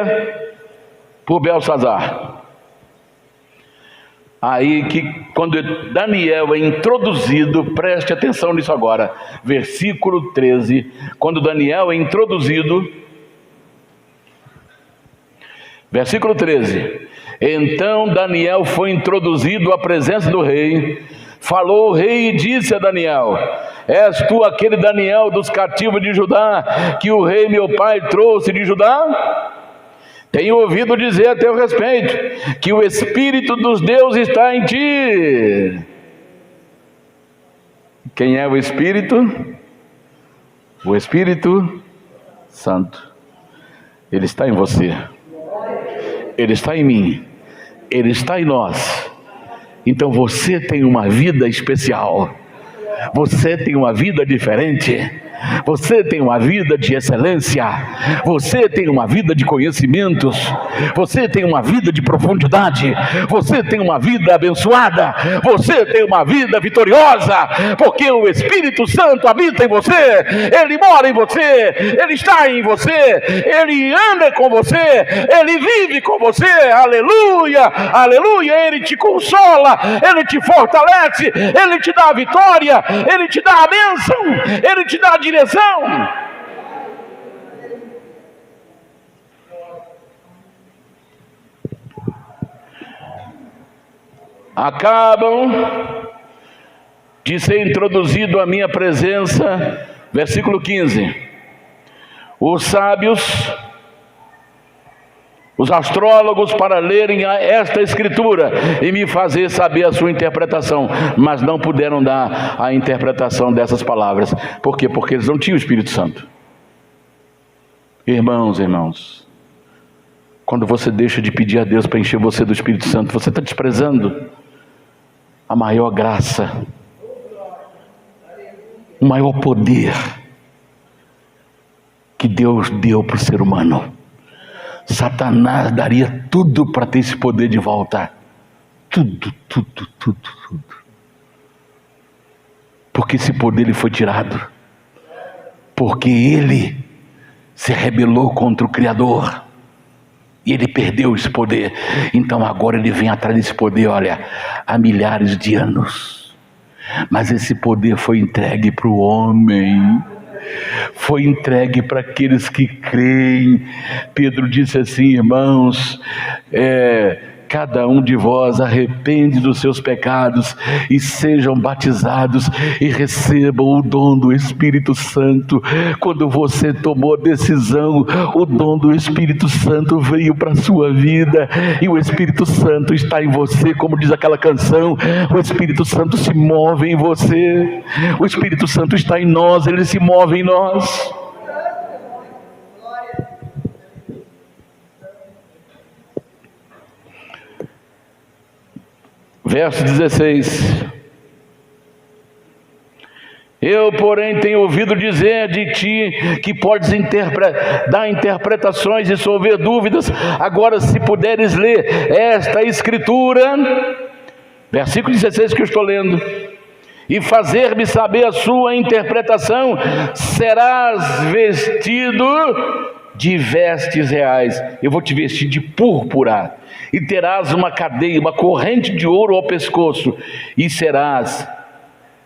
por Belsazar. Aí que quando Daniel é introduzido, preste atenção nisso agora, versículo 13, quando Daniel é introduzido, versículo 13, então Daniel foi introduzido à presença do rei. Falou o rei e disse a Daniel: és tu aquele Daniel dos cativos de Judá, que o rei meu pai trouxe de Judá? Tenho ouvido dizer a teu respeito, que o Espírito dos deuses está em ti. Quem é o Espírito? O Espírito Santo. Ele está em você. Ele está em mim. Ele está em nós. Então você tem uma vida especial, você tem uma vida diferente, você tem uma vida de excelência, você tem uma vida de conhecimentos, você tem uma vida de profundidade, você tem uma vida abençoada, você tem uma vida vitoriosa, porque o Espírito Santo habita em você, ele mora em você, ele está em você, ele anda com você, ele vive com você. Aleluia, aleluia. Ele te consola, ele te fortalece, ele te dá a vitória, ele te dá a bênção, ele te dá a direção. Acabam de ser introduzido à minha presença, versículo 15, os sábios, os astrólogos, para lerem esta escritura e me fazer saber a sua interpretação, mas não puderam dar a interpretação dessas palavras. Por quê? Porque eles não tinham o Espírito Santo. Irmãos, quando você deixa de pedir a Deus para encher você do Espírito Santo, você está desprezando a maior graça, o maior poder que Deus deu para o ser humano. Satanás daria tudo para ter esse poder de volta. Tudo. Porque esse poder lhe foi tirado. Porque ele se rebelou contra o Criador. E ele perdeu esse poder. Então agora ele vem atrás desse poder, olha, há milhares de anos. Mas esse poder foi entregue para o homem. Foi entregue para aqueles que creem. Pedro disse assim: irmãos, cada um de vós arrepende dos seus pecados e sejam batizados e recebam o dom do Espírito Santo. Quando você tomou a decisão, o dom do Espírito Santo veio para a sua vida, e o Espírito Santo está em você, como diz aquela canção. O Espírito Santo se move em você, o Espírito Santo está em nós, ele se move em nós. Verso 16: eu, porém, tenho ouvido dizer de ti que podes dar interpretações e solver dúvidas. Agora, se puderes ler esta escritura, versículo 16 que eu estou lendo, e fazer-me saber a sua interpretação, serás vestido de vestes reais. Eu vou te vestir de púrpura, e terás uma cadeia, uma corrente de ouro ao pescoço,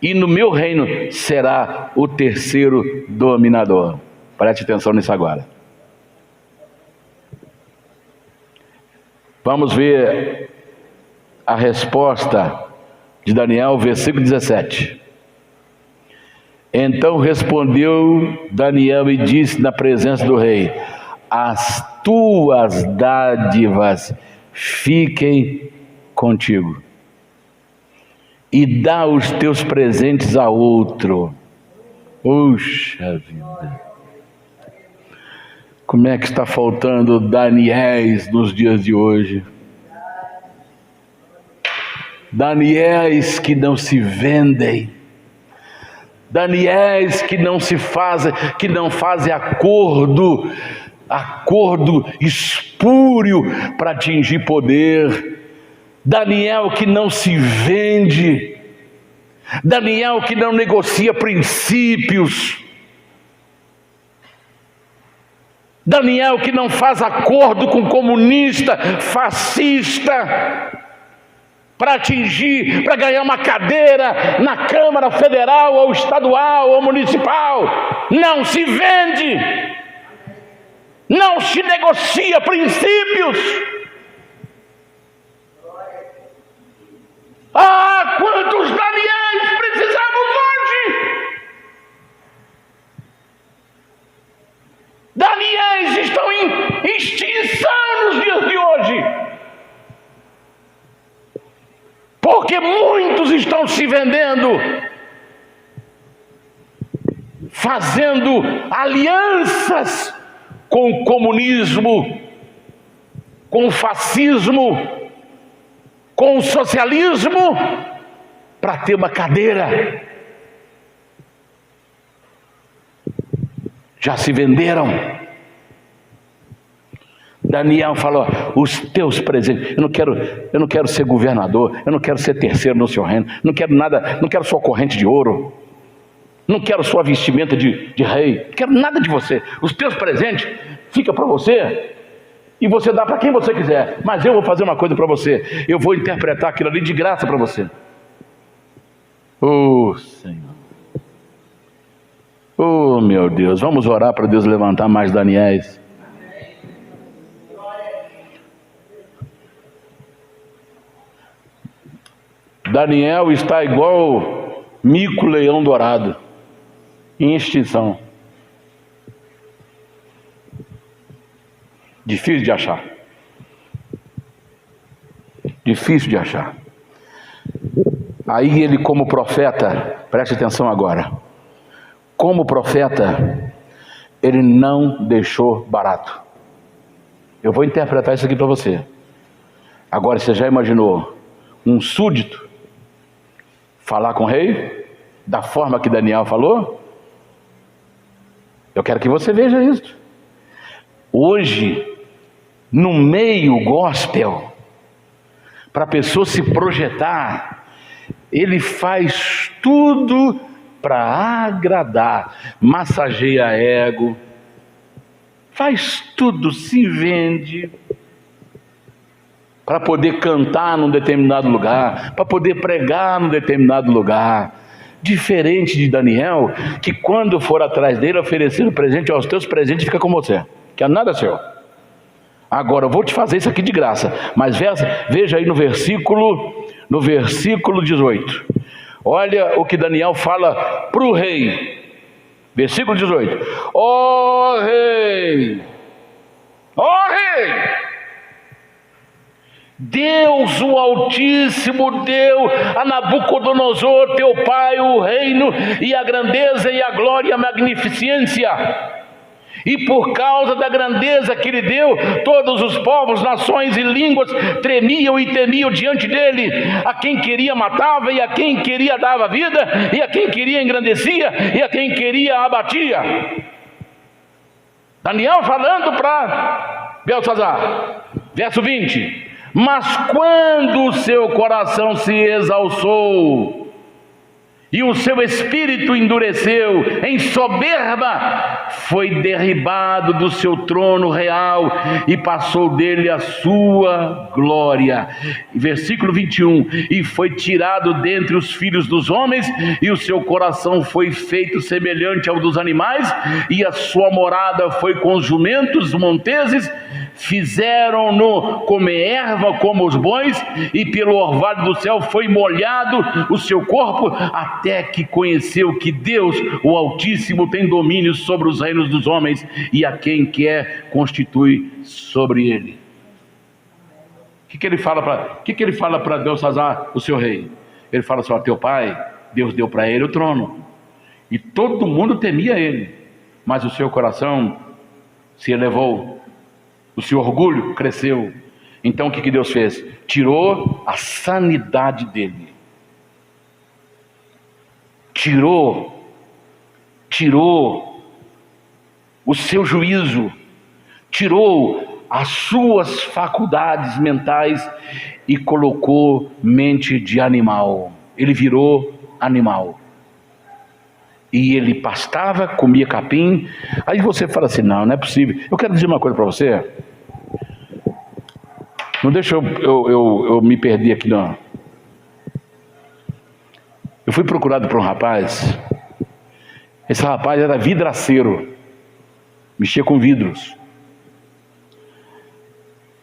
e no meu reino será o terceiro dominador. Preste atenção nisso agora. Vamos ver a resposta de Daniel, versículo 17. Então respondeu Daniel e disse na presença do rei: as tuas dádivas fiquem contigo, e dá os teus presentes a outro. Puxa vida! Como é que está faltando Daniéis nos dias de hoje? Daniéis que não se vendem, Daniéis que não fazem acordo espúrio para atingir poder. Daniel que não se vende, Daniel que não negocia princípios, Daniel que não faz acordo com comunista, fascista, para ganhar uma cadeira na Câmara Federal, ou estadual, ou municipal. Não se vende, não se negocia princípios. Ah, quantos Daniéis precisamos hoje! Daniéis estão em extinção nos dias de hoje, porque muitos estão se vendendo, fazendo alianças com o comunismo, com o fascismo, com o socialismo, para ter uma cadeira. Já se venderam. Daniel falou: os teus presentes, eu não quero ser governador, eu não quero ser terceiro no seu reino, não quero nada, não quero sua corrente de ouro, não quero sua vestimenta de rei, não quero nada de você. Os teus presentes fica para você, e você dá para quem você quiser, mas eu vou fazer uma coisa para você, eu vou interpretar aquilo ali de graça para você. Oh Senhor, oh meu Deus, vamos orar para Deus levantar mais Daniéis. Daniel está igual mico leão dourado, em extinção. Difícil de achar. Difícil de achar. Aí ele, como profeta, preste atenção agora, como profeta, ele não deixou barato. Eu vou interpretar isso aqui para você. Agora, você já imaginou um súdito falar com o rei da forma que Daniel falou? Eu quero que você veja isso. Hoje, no meio gospel, para a pessoa se projetar, ele faz tudo para agradar, massageia ego, faz tudo, se vende, para poder cantar num determinado lugar, para poder pregar num determinado lugar. Diferente de Daniel, que quando for atrás dele oferecer o presente, os teus presentes fica com você, que é nada seu. Agora eu vou te fazer isso aqui de graça, mas veja aí no versículo 18. Olha o que Daniel fala para o rei. Versículo 18. Ó rei, Deus o Altíssimo deu a Nabucodonosor, teu pai, o reino e a grandeza e a glória e a magnificência. E por causa da grandeza que lhe deu, todos os povos, nações e línguas tremiam e temiam diante dele. A quem queria matava, e a quem queria dava vida, e a quem queria engrandecia, e a quem queria abatia. Daniel falando para Beltesazar, verso 20. Mas quando o seu coração se exalçou e o seu espírito endureceu em soberba, foi derribado do seu trono real e passou dele a sua glória. Versículo 21. E foi tirado dentre os filhos dos homens, e o seu coração foi feito semelhante ao dos animais, e a sua morada foi com os jumentos monteses, fizeram-no comer erva como os bois, e pelo orvalho do céu foi molhado o seu corpo, até que conheceu que Deus, o Altíssimo, tem domínio sobre os reinos dos homens, e a quem quer constitui sobre ele. O que ele fala para Belsazar, o seu rei? Ele fala assim: ó, teu pai, Deus deu para ele o trono, e todo mundo temia ele, mas o seu coração se elevou, o seu orgulho cresceu. Então o que Deus fez? Tirou a sanidade dele, tirou o seu juízo, tirou as suas faculdades mentais e colocou mente de animal. Ele virou animal. E ele pastava, comia capim. Aí você fala assim: não é possível. Eu quero dizer uma coisa para você. Não deixa eu me perder aqui, não. Eu fui procurado por um rapaz. Esse rapaz era vidraceiro, mexia com vidros.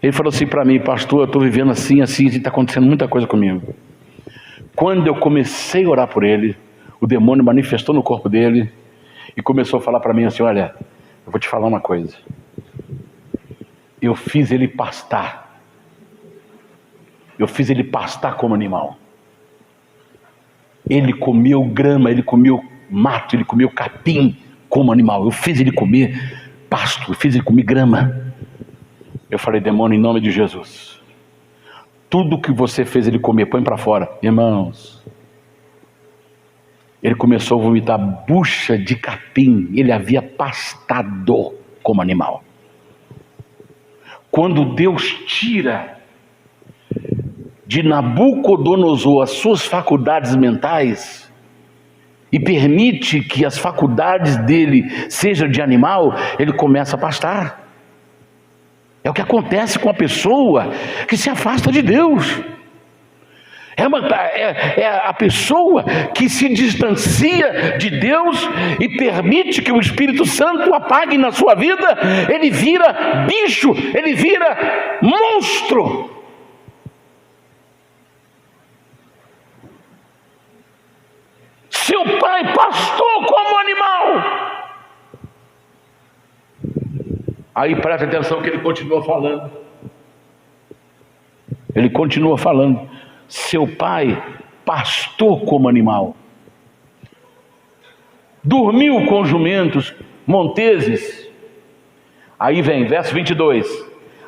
Ele falou assim para mim: pastor, eu estou vivendo assim, está acontecendo muita coisa comigo. Quando eu comecei a orar por ele, o demônio manifestou no corpo dele e começou a falar para mim assim: olha, eu vou te falar uma coisa. Eu fiz ele pastar. Eu fiz ele pastar como animal. Ele comeu grama, ele comeu mato, ele comeu capim como animal. Eu fiz ele comer pasto, eu fiz ele comer grama. Eu falei: demônio, em nome de Jesus, tudo que você fez ele comer, põe para fora. Irmãos, ele começou a vomitar bucha de capim. Ele havia pastado como animal. Quando Deus tira de Nabucodonosor as suas faculdades mentais e permite que as faculdades dele sejam de animal, ele começa a pastar. É o que acontece com a pessoa que se afasta de Deus. É a pessoa que se distancia de Deus e permite que o Espírito Santo apague na sua vida. Ele vira bicho, ele vira monstro. Seu pai pastou como animal. Aí presta atenção que ele continua falando. Ele continua falando. Seu pai pastou como animal. Dormiu com jumentos, monteses. Aí vem, verso 22.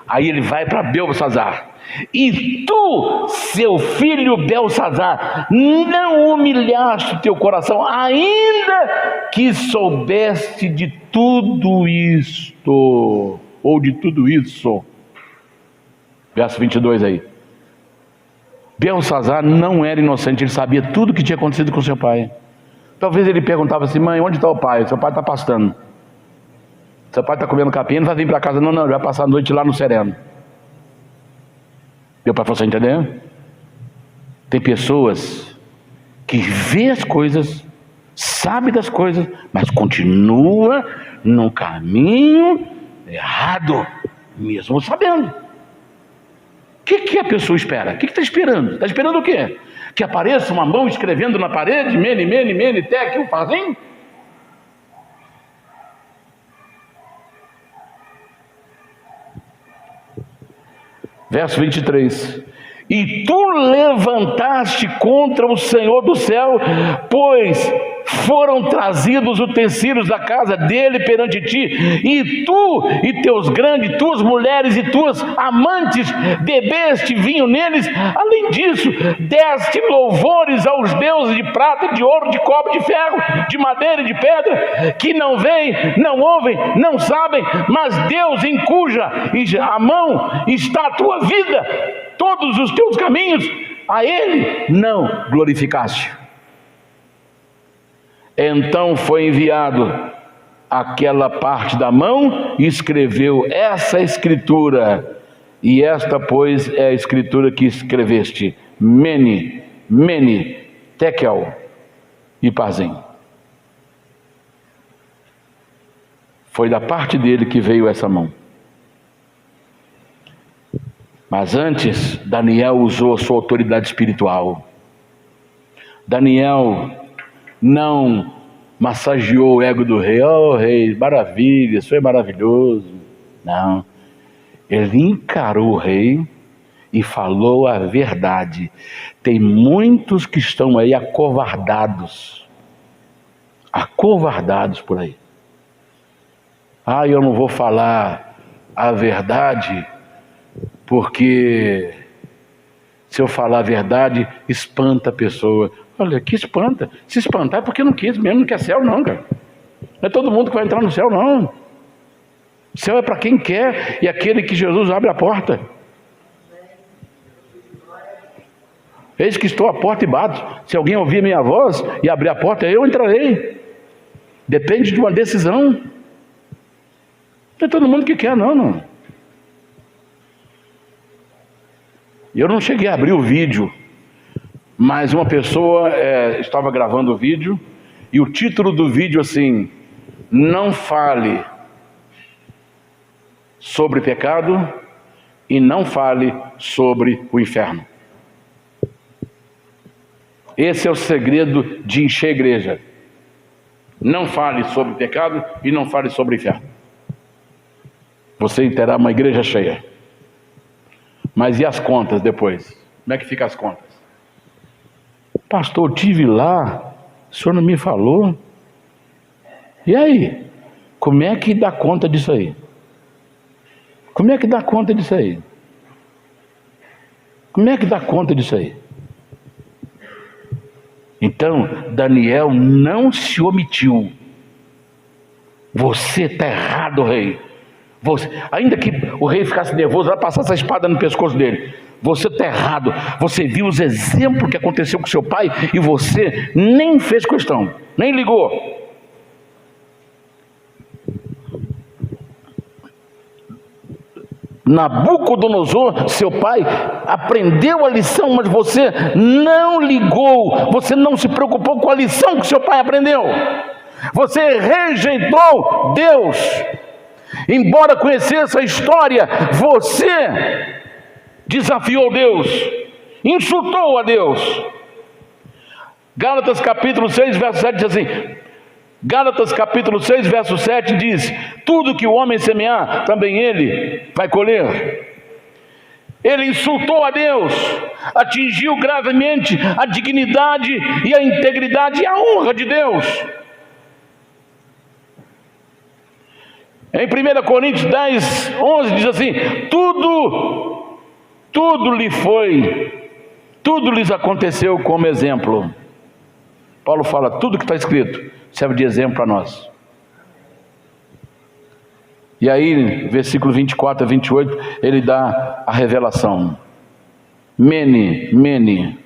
Aí ele vai para Belsazar. E tu, seu filho Belsazar, não humilhaste teu coração, ainda que soubeste de tudo isto, ou de tudo isso. Verso 22 aí. Belsazar não era inocente, ele sabia tudo o que tinha acontecido com seu pai. Talvez ele perguntava assim: mãe, onde está o pai? Seu pai está pastando. Seu pai está comendo capim, não vai vir para casa. Não, ele vai passar a noite lá no sereno. Deu para você entender? Tem pessoas que vê as coisas, sabe das coisas, mas continua no caminho errado, mesmo sabendo. O que a pessoa espera? O que está esperando? Está esperando o quê? Que apareça uma mão escrevendo na parede, mene, tec, o fazem? Verso 23. E tu levantaste contra o Senhor do céu, pois foram trazidos utensílios da casa dele perante ti, e tu e teus grandes, tuas mulheres e tuas amantes bebeste vinho neles. Além disso, deste louvores aos deuses de prata, de ouro, de cobre, de ferro, de madeira e de pedra, que não veem, não ouvem, não sabem, mas Deus, em cuja a mão está a tua vida, todos os teus caminhos, a ele não glorificaste. Então foi enviado aquela parte da mão e escreveu essa escritura. E esta, pois, é a escritura que escreveste: Mene, Tekel e Parzim. Foi da parte dele que veio essa mão. Mas antes, Daniel usou a sua autoridade espiritual. Daniel não massageou o ego do rei. Oh, rei, maravilha, isso é maravilhoso. Não. Ele encarou o rei e falou a verdade. Tem muitos que estão aí acovardados por aí. Ah, eu não vou falar a verdade, porque se eu falar a verdade, espanta a pessoa. Olha, que espanta? Se espantar é porque não quis mesmo, não quer céu não, cara. Não é todo mundo que vai entrar no céu não. O céu é para quem quer, e aquele que Jesus abre a porta. Eis que estou à porta e bato. Se alguém ouvir minha voz e abrir a porta, eu entrarei. Depende de uma decisão. Não é todo mundo que quer não. Eu não cheguei a abrir o vídeo, mas uma pessoa estava gravando o vídeo, e o título do vídeo assim: não fale sobre pecado e não fale sobre o inferno. Esse é o segredo de encher a igreja. Não fale sobre pecado e não fale sobre o inferno. Você terá uma igreja cheia. Mas e as contas depois? Como é que ficam as contas? Pastor, eu estive lá, o senhor não me falou. E aí? Como é que dá conta disso aí? Como é que dá conta disso aí? Como é que dá conta disso aí? Então, Daniel não se omitiu. Você está errado, rei. Ainda que o rei ficasse nervoso, vai passar essa espada no pescoço dele. Você está errado. Você viu os exemplos que aconteceu com seu pai e você nem fez questão, nem ligou. Nabucodonosor, seu pai, aprendeu a lição, mas você não ligou, você não se preocupou com a lição que seu pai aprendeu. Você rejeitou Deus. Embora conhecesse a história, você desafiou Deus, insultou a Deus. Gálatas capítulo 6, verso 7 diz assim: Gálatas capítulo 6, verso 7 diz: tudo que o homem semear, também ele vai colher. Ele insultou a Deus, atingiu gravemente a dignidade e a integridade e a honra de Deus. Em 1 Coríntios 10, 11 diz assim: tudo lhes aconteceu como exemplo. Paulo fala, tudo que está escrito serve de exemplo para nós. E aí, versículo 24 a 28, ele dá a revelação. Mene,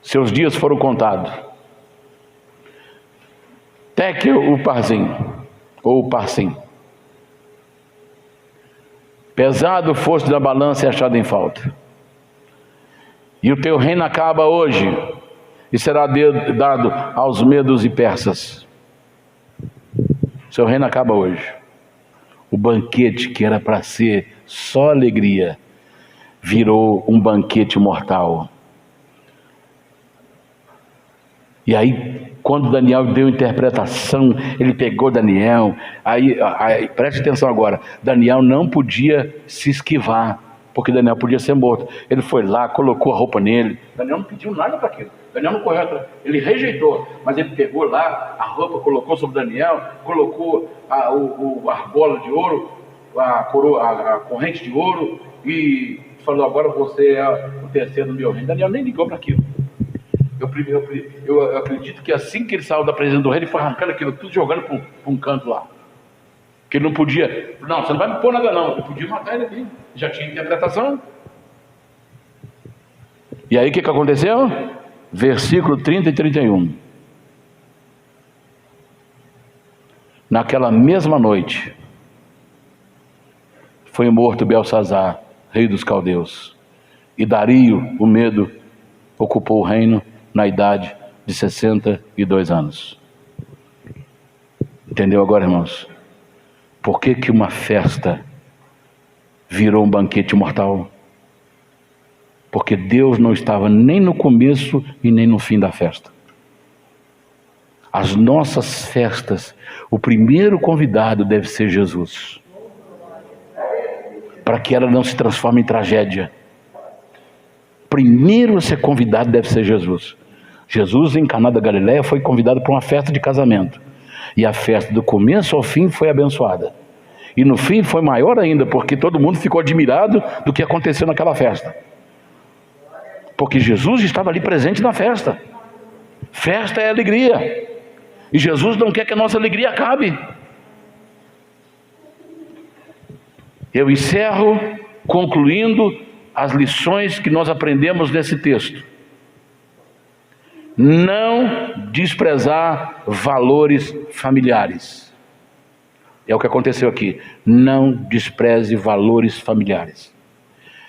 seus dias foram contados. Tekel Uparsim, ou Parsim. Pesado foste da balança e achado em falta. E o teu reino acaba hoje, e será dado aos medos e persas. Seu reino acaba hoje. O banquete que era para ser só alegria, virou um banquete mortal. E aí, quando Daniel deu interpretação, ele pegou Daniel, aí preste atenção agora, Daniel não podia se esquivar, porque Daniel podia ser morto. Ele foi lá, colocou a roupa nele. Daniel não pediu nada para aquilo. Daniel não correu atrás. Ele rejeitou, mas ele pegou lá a roupa, colocou sobre Daniel, colocou a argola de ouro, a corrente de ouro, e falou: agora você é o terceiro do meu reino. Daniel nem ligou para aquilo. Eu acredito que assim que ele saiu da presença do rei, ele foi arrancando aquilo tudo, jogando para um canto lá. Que ele não podia. Não, você não vai me pôr nada não. Eu podia matar ele aqui. Já tinha interpretação. E aí o que aconteceu? Versículo 30 e 31. Naquela mesma noite, foi morto Belsazar, rei dos caldeus. E Dario, o Medo, ocupou o reino na idade de 62 anos. Entendeu agora, irmãos? Por que que uma festa virou um banquete mortal? Porque Deus não estava nem no começo e nem no fim da festa. As nossas festas, o primeiro convidado deve ser Jesus, para que ela não se transforme em tragédia. Primeiro a ser convidado deve ser Jesus. Jesus, em Caná da Galileia, foi convidado para uma festa de casamento. E a festa do começo ao fim foi abençoada. E no fim foi maior ainda, porque todo mundo ficou admirado do que aconteceu naquela festa. Porque Jesus estava ali presente na festa. Festa é alegria. E Jesus não quer que a nossa alegria acabe. Eu encerro concluindo as lições que nós aprendemos nesse texto. Não desprezar valores familiares. É o que aconteceu aqui. Não despreze valores familiares.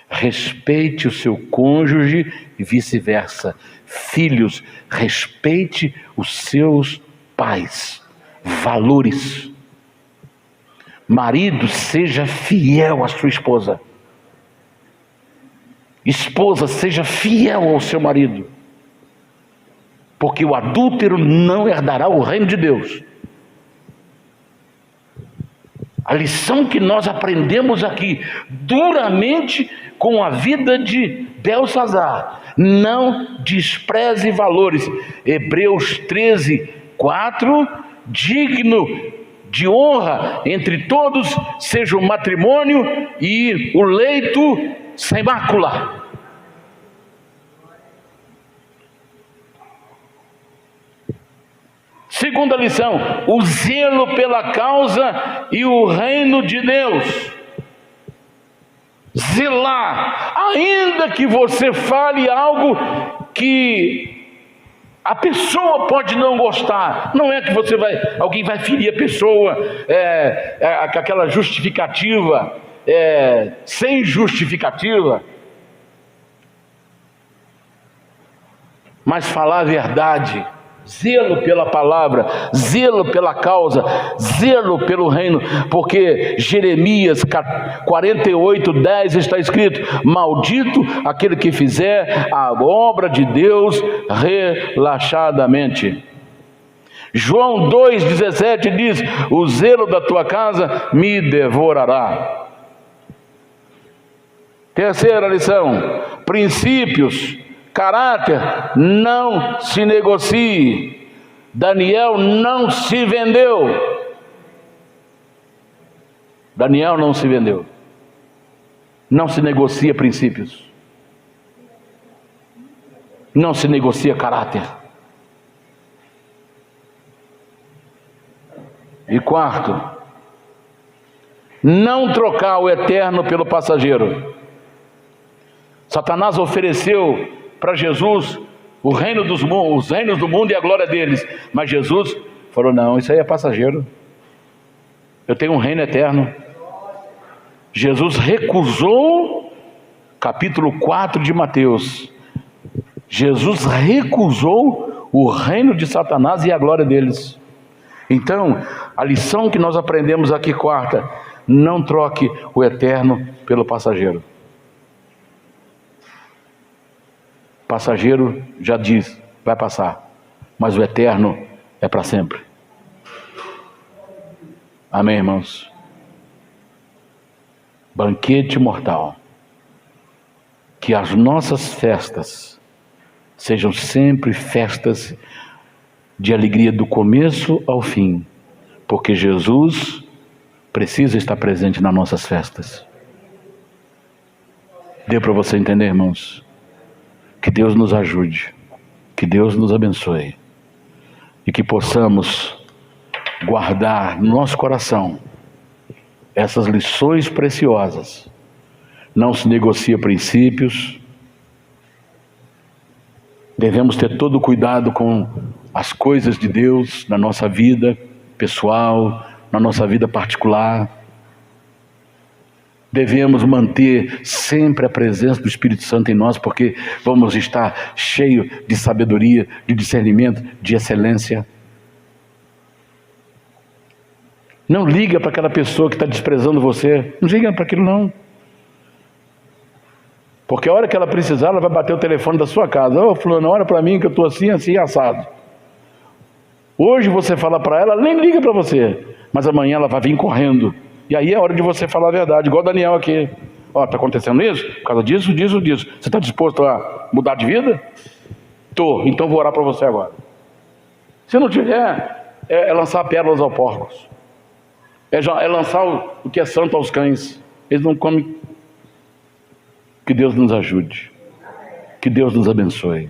Respeite o seu cônjuge e vice-versa. Filhos, respeite os seus pais. Valores. Marido, seja fiel à sua esposa. Esposa, seja fiel ao seu marido. Porque o adúltero não herdará o reino de Deus. A lição que nós aprendemos aqui, duramente com a vida de Belsazar, não despreze valores. Hebreus 13, 4, digno de honra entre todos seja o matrimônio e o leito sem mácula. Segunda lição, o zelo pela causa e o reino de Deus. Zelar, ainda que você fale algo que a pessoa pode não gostar, não é que alguém vai ferir a pessoa com aquela justificativa, sem justificativa, mas falar a verdade. Zelo pela palavra, zelo pela causa, zelo pelo reino, porque Jeremias 48:10 está escrito: maldito aquele que fizer a obra de Deus relaxadamente. João 2,17 diz: o zelo da tua casa me devorará. Terceira lição, princípios. Caráter, não se negocie. Daniel não se vendeu. Daniel não se vendeu. Não se negocia princípios. Não se negocia caráter. E quarto, não trocar o eterno pelo passageiro. Satanás ofereceu para Jesus os reinos do mundo e a glória deles, mas Jesus falou: não, isso aí é passageiro, eu tenho um reino eterno. Jesus recusou, capítulo 4 de Mateus, Jesus recusou o reino de Satanás e a glória deles. Então, a lição que nós aprendemos aqui, quarta: não troque o eterno pelo passageiro. Passageiro já diz, vai passar, mas o eterno é para sempre. Amém, irmãos? Banquete mortal. Que as nossas festas sejam sempre festas de alegria do começo ao fim, porque Jesus precisa estar presente nas nossas festas. Deu para você entender, irmãos? Que Deus nos ajude, que Deus nos abençoe e que possamos guardar no nosso coração essas lições preciosas. Não se negocia princípios. Devemos ter todo cuidado com as coisas de Deus na nossa vida pessoal, na nossa vida particular. Devemos manter sempre a presença do Espírito Santo em nós, porque vamos estar cheios de sabedoria, de discernimento, de excelência. Não liga para aquela pessoa que está desprezando você. Não liga para aquilo não. Porque a hora que ela precisar, ela vai bater o telefone da sua casa. Ô, fulano, olha para mim que eu estou assim, assim, assado. Hoje você fala para ela, ela nem liga para você. Mas amanhã ela vai vir correndo. E aí é hora de você falar a verdade. Igual o Daniel aqui. Ó, está acontecendo isso? Por causa disso, disso, disso. Você está disposto a mudar de vida? Estou. Então vou orar para você agora. Se não tiver, é lançar pérolas aos porcos. É lançar o que é santo aos cães. Eles não comem. Que Deus nos ajude. Que Deus nos abençoe.